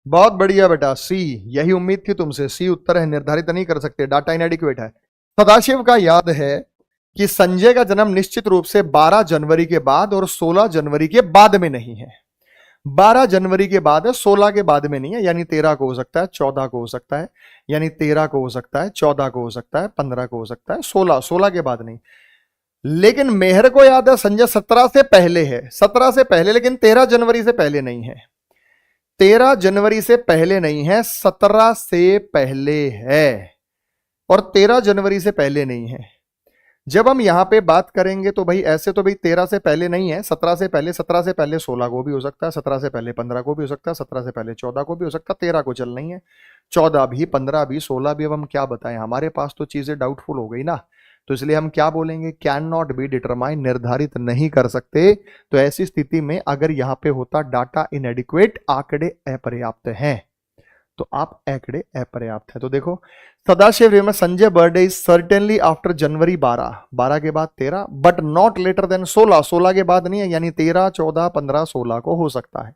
बहुत बढ़िया बेटा, सी। यही उम्मीद थी तुमसे, सी उत्तर है, निर्धारित नहीं कर सकते, डाटा इनएडिक्वेट है। सदाशिव का याद है कि संजय का जन्म निश्चित रूप से 12 जनवरी के बाद और 16 जनवरी के बाद में नहीं है। 12 जनवरी के बाद है, 16 के बाद में नहीं है, यानी 13 को हो सकता है, 14 को हो सकता है, यानी 13 को हो सकता है, 14 को हो सकता है, 15 को हो सकता है, 16 के बाद नहीं। लेकिन मेहर को याद है संजय 17 से पहले है, 17 से पहले, लेकिन 13 जनवरी से पहले नहीं है। 13 जनवरी से पहले नहीं है, 17 से पहले है, और 13 जनवरी से पहले नहीं है। जब हम यहां पे बात करेंगे तो भाई ऐसे तो भाई 13 से पहले नहीं है, 17 से पहले, 17 से पहले 16 को भी हो सकता है, 17 से पहले 15 को भी हो सकता है, 17 से पहले 14 को भी हो सकता है, 13 को चल नहीं है, 14 भी, 15 भी, 16 भी। अब हम क्या बताएं, हमारे पास तो चीजें डाउटफुल हो गई ना, तो इसलिए हम क्या बोलेंगे, कैन नॉट बी डिटरमाइन, निर्धारित नहीं कर सकते। तो ऐसी स्थिति में अगर यहां पे होता डाटा इनएडिक्वेट, आंकड़े अपर्याप्त हैं, तो आप आंकड़े अपर्याप्त है। तो देखो, सदाशिव में Sanjay birthday is certainly after जनवरी 12, 12 के बाद 13, बट नॉट लेटर देन 16, 16 के बाद नहीं है, यानी 13, 14, 15, 16 को हो सकता है।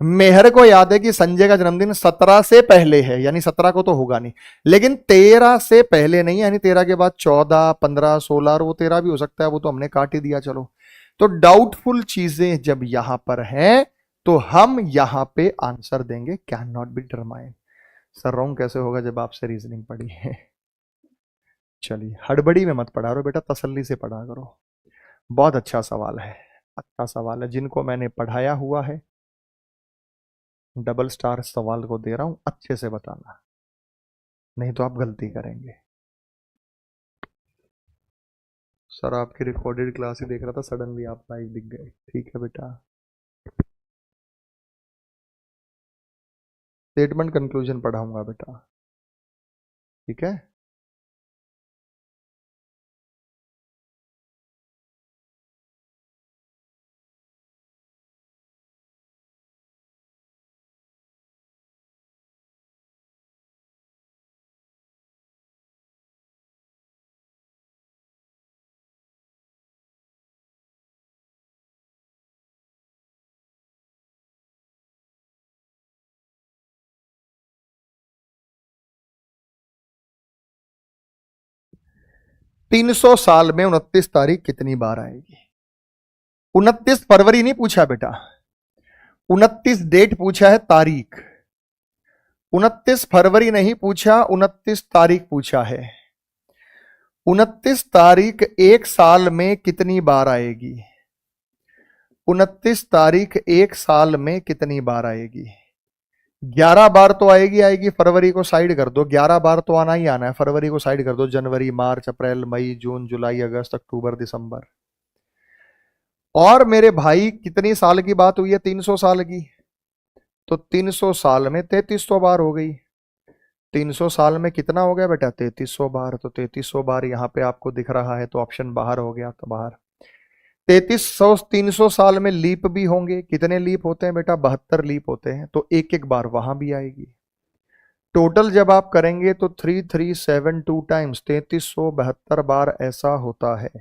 मेहर को याद है कि संजय का जन्मदिन 17 से पहले है, यानी 17 को तो होगा नहीं, लेकिन 13 से पहले नहीं, यानी 13 के बाद 14, 15, 16, और वो 13 भी हो सकता है, वो तो हमने काट ही दिया। चलो, तो डाउटफुल चीजें जब यहां पर हैं तो हम यहां पे आंसर देंगे can not be determine. Sir wrong कैसे होगा जब आपसे रीजनिंग पढ़ी है। चलिए, हड़बड़ी में मत पढ़ा करो बेटा, तसल्ली से पढ़ा करो। बहुत अच्छा सवाल है, अच्छा सवाल है, जिनको मैंने पढ़ाया हुआ है, डबल स्टार सवाल को दे रहा हूं, अच्छे से बताना, नहीं तो आप गलती करेंगे। सर आपकी रिकॉर्डेड क्लास ही देख रहा था, सडनली आप लाइव दिख गए, ठीक है बेटा। स्टेटमेंट कंक्लूजन पढ़ाऊंगा बेटा, ठीक है। तीन सौ साल में 29 तारीख कितनी बार आएगी? 29 फरवरी नहीं पूछा बेटा, 29 डेट पूछा है, तारीख। 29 फरवरी नहीं पूछा, 29 तारीख पूछा है। 29 तारीख एक साल में कितनी बार आएगी? 29 तारीख एक साल में कितनी बार आएगी? 11 बार तो आएगी, आएगी। फरवरी को साइड कर दो, 11 बार तो आना ही आना है, फरवरी को साइड कर दो। जनवरी, मार्च, अप्रैल, मई, जून, जुलाई, अगस्त, अक्टूबर, दिसंबर। और मेरे भाई कितनी साल की बात हुई है? 300 साल की। तो 300 साल में 3300 बार हो गई। 300 साल में कितना हो गया बेटा? 3300 बार। तो 3300 बार यहाँ पे आपको दिख रहा है, तो ऑप्शन बाहर हो गया, तो बाहर। 300 साल में लीप भी होंगे। कितने लीप होते हैं बेटा? 72 लीप होते हैं, तो एक एक बार वहां भी आएगी। टोटल जब आप करेंगे तो 3372 टाइम्स 3372 बार ऐसा होता है।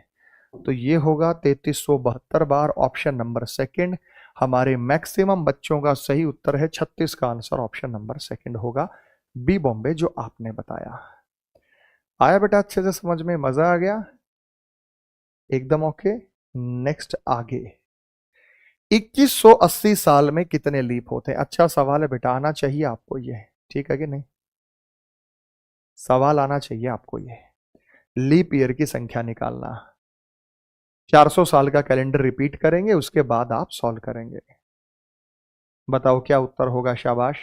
तो ये होगा 3372 बार। ऑप्शन नंबर सेकंड हमारे मैक्सिमम बच्चों का सही उत्तर है। 36 का आंसर ऑप्शन नंबर सेकंड होगा, बी बॉम्बे, जो आपने बताया। आया बेटा अच्छे से समझ में? मजा आ गया एकदम? ओके, नेक्स्ट आगे। 2180 साल में कितने लीप होते हैं? अच्छा सवाल है बेटा, आना चाहिए आपको ये, ठीक है कि नहीं? सवाल आना चाहिए आपको ये। लीप ईयर की संख्या निकालना। 400 साल का कैलेंडर रिपीट करेंगे, उसके बाद आप सॉल्व करेंगे। बताओ क्या उत्तर होगा? शाबाश।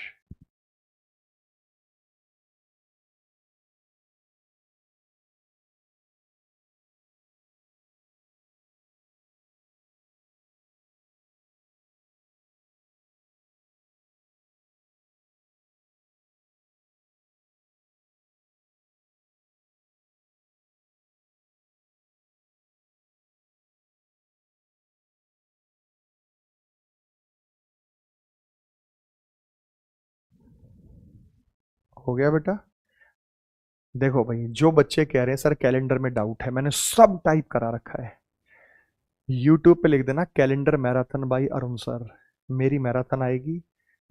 हो गया बेटा? देखो भाई, जो बच्चे कह रहे हैं सर कैलेंडर में डाउट है, मैंने सब टाइप करा रखा है। यूट्यूब पे लिख देना calendar marathon by Arun sir, मेरी मैराथन आएगी।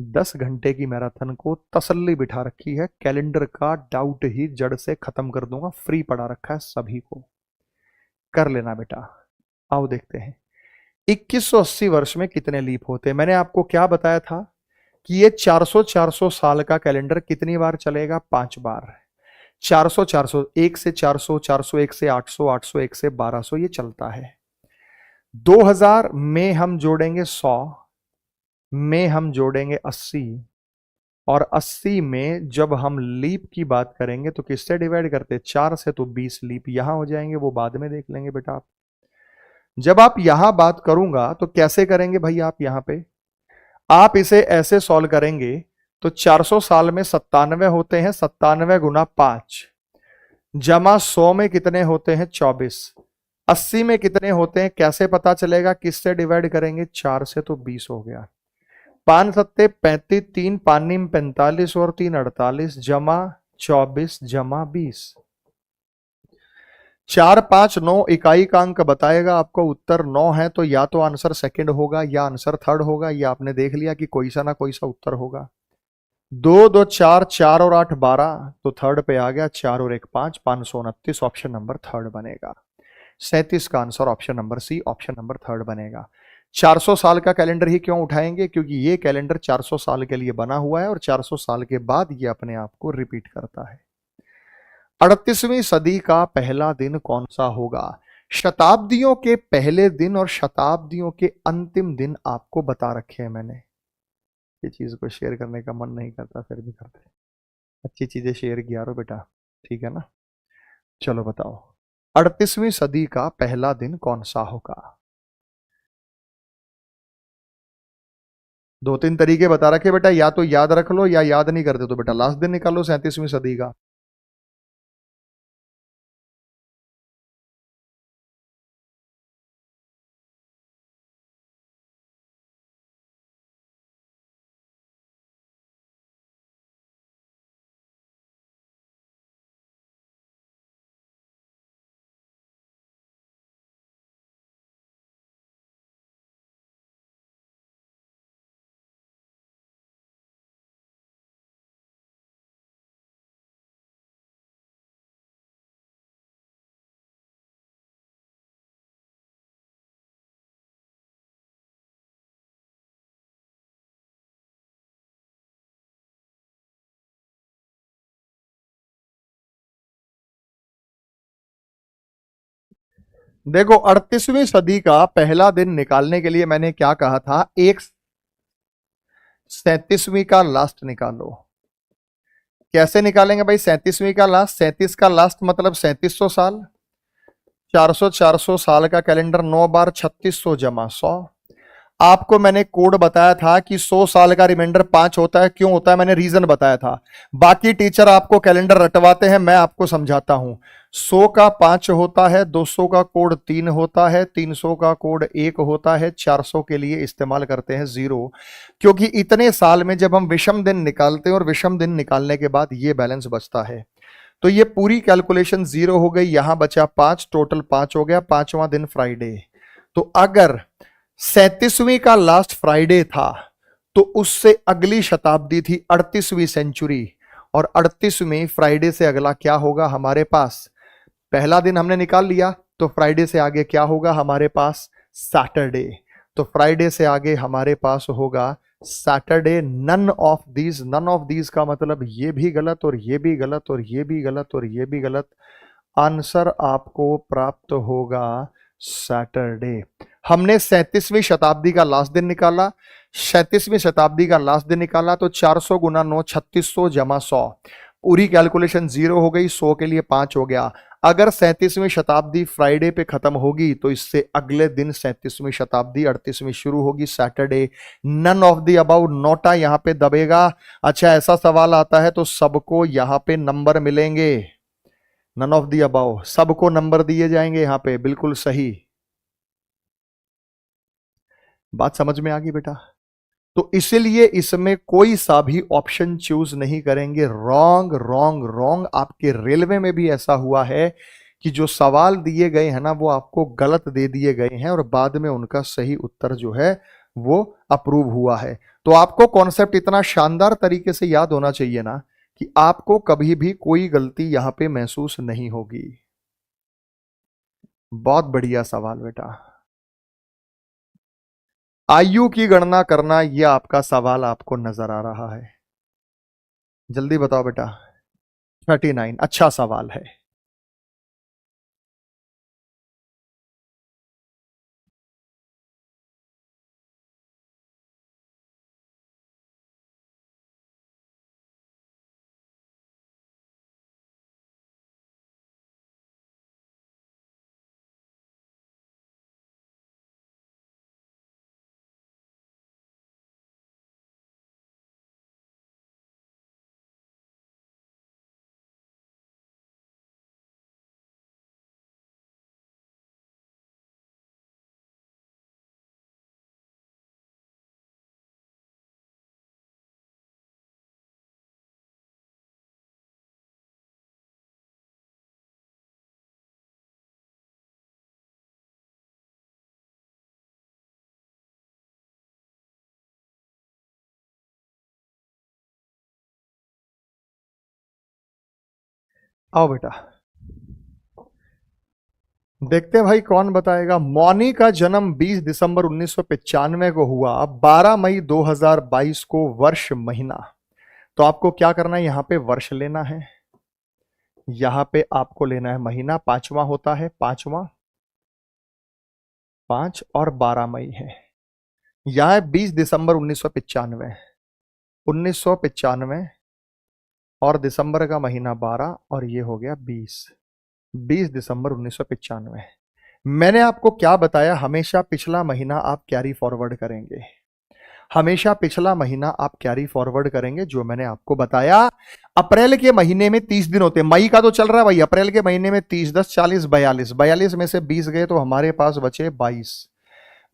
10 घंटे की मैराथन को तसल्ली बिठा रखी है, कैलेंडर का डाउट ही जड़ से खत्म कर दूंगा, फ्री पड़ा रखा है सभी को, कर लेना बेटा। आओ देखते हैं 2180 वर्ष में कितने लीप होते हैं। मैंने आपको क्या बताया था कि ये 400 साल का कैलेंडर कितनी बार चलेगा? 5 बार। 400 1 से 400, 401 से 800, 801 से 1200 ये चलता है। 2000 में हम जोड़ेंगे 100, में हम जोड़ेंगे 80, और 80 में जब हम लीप की बात करेंगे तो किससे डिवाइड करते हैं? 4 से, तो 20 लीप यहां हो जाएंगे, वो बाद में देख लेंगे बेटा आप। जब आप यहां बात करूंगा तो कैसे करेंगे भाई? आप यहां पे आप इसे ऐसे सॉल्व करेंगे तो 400 साल में 97 होते हैं, 97 गुना 5 जमा 100 में कितने होते हैं? 24। 80 में कितने होते हैं कैसे पता चलेगा? किससे डिवाइड करेंगे? 4 से, तो 20 हो गया। 5 सत्ते 35, 3 पानी 45 और 3 48 जमा 24 जमा 20। 4 5 9 इकाई का अंक बताएगा आपको, उत्तर 9 है, तो या तो आंसर सेकंड होगा या आंसर थर्ड होगा। ये आपने देख लिया कि कोई सा ना कोई सा उत्तर होगा। 2 2 4, 4 और 8 12, तो थर्ड पे आ गया। 4 और 1 5, 529, ऑप्शन नंबर थर्ड बनेगा। 37 का answer option number C, option number third बनेगा। 400 साल का कैलेंडर ही क्यों उठाएंगे? क्योंकि ये कैलेंडर 400 साल के लिए बना हुआ है और 400 साल के बाद ये अपने आप को रिपीट करता है। 38वीं सदी का पहला दिन कौन सा होगा? शताब्दियों के पहले दिन और शताब्दियों के अंतिम दिन आपको बता रखे हैं मैंने। ये चीज को शेयर करने का मन नहीं करता, फिर भी करते हैं। अच्छी चीजें शेयर किया करो बेटा, ठीक है ना? चलो बताओ 38वीं सदी का पहला दिन कौन सा होगा? 2 3 तरीके बता रखे बेटा, या तो याद रख लो या याद नहीं करते तो बेटा लास्ट दिन निकालो 37वीं सदी का। देखो 38वीं सदी का पहला दिन निकालने के लिए मैंने क्या कहा था? एक 37वीं का लास्ट निकालो। कैसे निकालेंगे भाई 37वीं का लास्ट? 37 का लास्ट मतलब 3700 साल। 400 साल का कैलेंडर 9 बार 3600 जमा 100। आपको मैंने कोड बताया था कि 100 साल का रिमाइंडर 5 होता है। क्यों होता है मैंने रीजन बताया था। बाकी टीचर आपको कैलेंडर रटवाते हैं, मैं आपको समझाता हूं। 100 का 5 होता है, 200 का कोड 3 होता है, 300 का कोड 1 होता है, 400 के लिए इस्तेमाल करते हैं 0, क्योंकि इतने साल में जब हम विषम दिन निकालते हैं और विषम दिन निकालने के बाद ये बैलेंस बचता है, तो ये पूरी कैलकुलेशन 0 हो गई। यहां बचा 5, टोटल 5 हो गया। 5वां दिन फ्राइडे। तो अगर 37वीं का लास्ट फ्राइडे था तो उससे अगली शताब्दी थी 38वीं सेंचुरी, और 38वीं फ्राइडे से अगला क्या होगा हमारे पास? पहला दिन हमने निकाल लिया, तो फ्राइडे से आगे क्या होगा हमारे पास? सैटरडे। तो फ्राइडे से आगे हमारे पास होगा Saturday. None of these, none of these का मतलब ये भी गलत और ये भी गलत और ये भी गलत और ये भी गलत। आंसर आपको प्राप्त होगा सैटरडे। हमने 37वीं शताब्दी का लास्ट दिन निकाला। 37वीं शताब्दी का लास्ट दिन निकाला तो 400 गुना 9 3600 जमा 100। पूरी कैलकुलेशन 0 हो गई। 100 के लिए 5 हो गया। अगर 37वीं शताब्दी फ्राइडे पे खत्म होगी तो इससे अगले दिन 37वीं शताब्दी 38वीं शुरू होगी, Saturday. None of the above, NOTA यहां पे दबेगा। अच्छा ऐसा सवाल आता है तो सबको यहां पे नंबर मिलेंगे। नन ऑफ द अबाउ, सबको नंबर दिए जाएंगे यहां पे, बिल्कुल सही। बात समझ में आ गई बेटा? तो इसलिए इसमें कोई सा भी ऑप्शन चूज नहीं करेंगे। Wrong wrong wrong. आपके रेलवे में भी ऐसा हुआ है कि जो सवाल दिए गए हैं ना वो आपको गलत दे दिए गए हैं और बाद में उनका सही उत्तर जो है वो अप्रूव हुआ है। तो आपको कॉन्सेप्ट इतना शानदार तरीके से याद होना चाहिए ना कि आपको कभी भी कोई गलती यहां पे महसूस नहीं होगी। बहुत बढ़िया सवाल बेटा। आयु की गणना करना, यह आपका सवाल आपको नजर आ रहा है। जल्दी बताओ बेटा। 39, अच्छा सवाल है। आओ बेटा, देखते हैं भाई कौन बताएगा। मौनी का जन्म 20 दिसंबर 1995 को हुआ, 12 मई 2022 को वर्ष महीना। तो आपको क्या करना है, यहां पे वर्ष लेना है, यहां पे आपको लेना है महीना, पांचवा होता है, पांचवा, 5 और 12 मई है। यह है 20 दिसंबर 1995, 1995 और दिसंबर का महीना 12 और ये हो गया 20 दिसंबर 1995। मैंने आपको क्या बताया, हमेशा पिछला महीना आप कैरी फॉरवर्ड करेंगे, हमेशा पिछला महीना आप कैरी फॉरवर्ड करेंगे। जो मैंने आपको बताया, अप्रैल के महीने में 30 दिन होते हैं, मई का तो चल रहा है भाई, अप्रैल के महीने में 30, 10, 40, 42, 42 में से 20 गए तो हमारे पास बचे 22।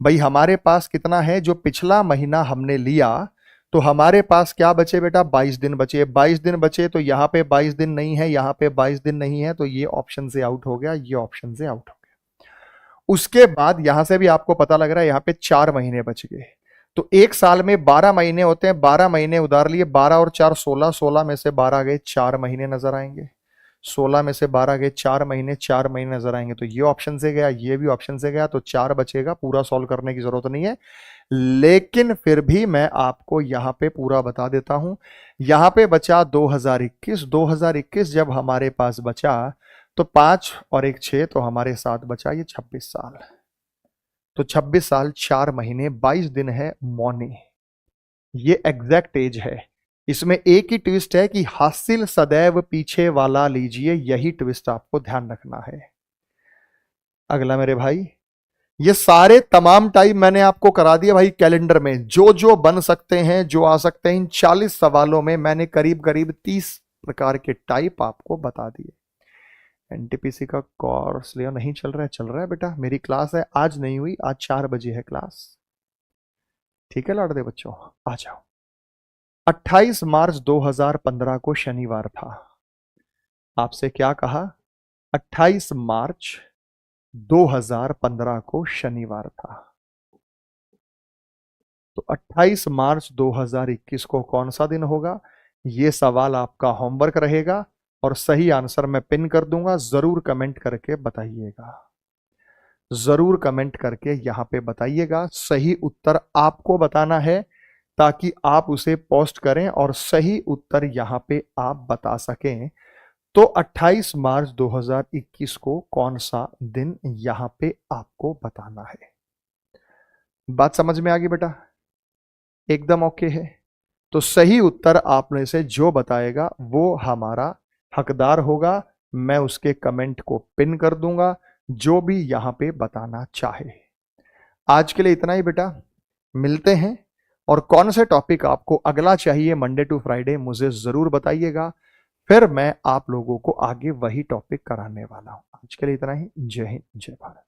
भाई हमारे पास कितना है, जो पिछला महीना हमने लिया तो हमारे पास क्या बचे बेटा, 22 दिन बचे। 22 दिन बचे तो यहां पे 22 दिन नहीं है, यहां पे 22 दिन नहीं है, तो ये ऑप्शन से आउट हो गया, ये ऑप्शन से आउट हो गया। उसके बाद यहां से भी आपको पता लग रहा है, यहां पे 4 महीने बच गए। तो एक साल में 12 महीने होते हैं, 12 महीने उधार लिए, 12 और 4 16, 16 में से 12 गए, 4 महीने नजर आएंगे, 16 में से 12 गए, 4 महीने, 4 महीने नजर आएंगे। तो ये ऑप्शन से गया, ये भी ऑप्शन से गया, तो 4 बचेगा, पूरा सॉल्व करने की जरूरत नहीं है। लेकिन फिर भी मैं आपको यहां पे पूरा बता देता हूं। यहां पे बचा 2021, 2021 जब हमारे पास बचा तो 5 और 1 6, तो हमारे साथ बचा ये 26 साल। तो 26 साल 4 महीने 22 दिन है मौनी, ये एग्जैक्ट एज है। इसमें एक ही ट्विस्ट है कि हासिल सदैव पीछे वाला लीजिए, यही ट्विस्ट आपको ध्यान रखना है। अगला मेरे भाई, ये सारे तमाम टाइप मैंने आपको करा दिया भाई कैलेंडर में, जो जो बन सकते हैं, जो आ सकते हैं। इन 40 सवालों में मैंने करीब करीब 30 प्रकार के टाइप आपको बता दिए। एनटीपीसी का कोर्स लिया नहीं चल रहा है, चल रहा है बेटा, मेरी क्लास है, आज नहीं हुई, आज 4 बजे है क्लास। ठीक है लाडले बच्चों, आ जाओ। 28 मार्च 2015 को शनिवार था। आपसे क्या कहा, 28 मार्च 2015 को शनिवार था। तो 28 मार्च 2021 को कौन सा दिन होगा, यह सवाल आपका होमवर्क रहेगा और सही आंसर मैं पिन कर दूंगा, जरूर कमेंट करके बताइएगा, जरूर कमेंट करके यहां पे बताइएगा। सही उत्तर आपको बताना है ताकि आप उसे पोस्ट करें और सही उत्तर यहां पे आप बता सकें। तो 28 मार्च 2021 को कौन सा दिन यहां पे आपको बताना है। बात समझ में आ गई बेटा, एकदम ओके है। तो सही उत्तर आप में से जो बताएगा वो हमारा हकदार होगा, मैं उसके कमेंट को पिन कर दूंगा, जो भी यहां पे बताना चाहे। आज के लिए इतना ही बेटा, मिलते हैं। और कौन से टॉपिक आपको अगला चाहिए मंडे टू फ्राइडे, मुझे जरूर बताइएगा, फिर मैं आप लोगों को आगे वही टॉपिक कराने वाला हूं। आज के लिए इतना ही, जय हिंद, जय भारत।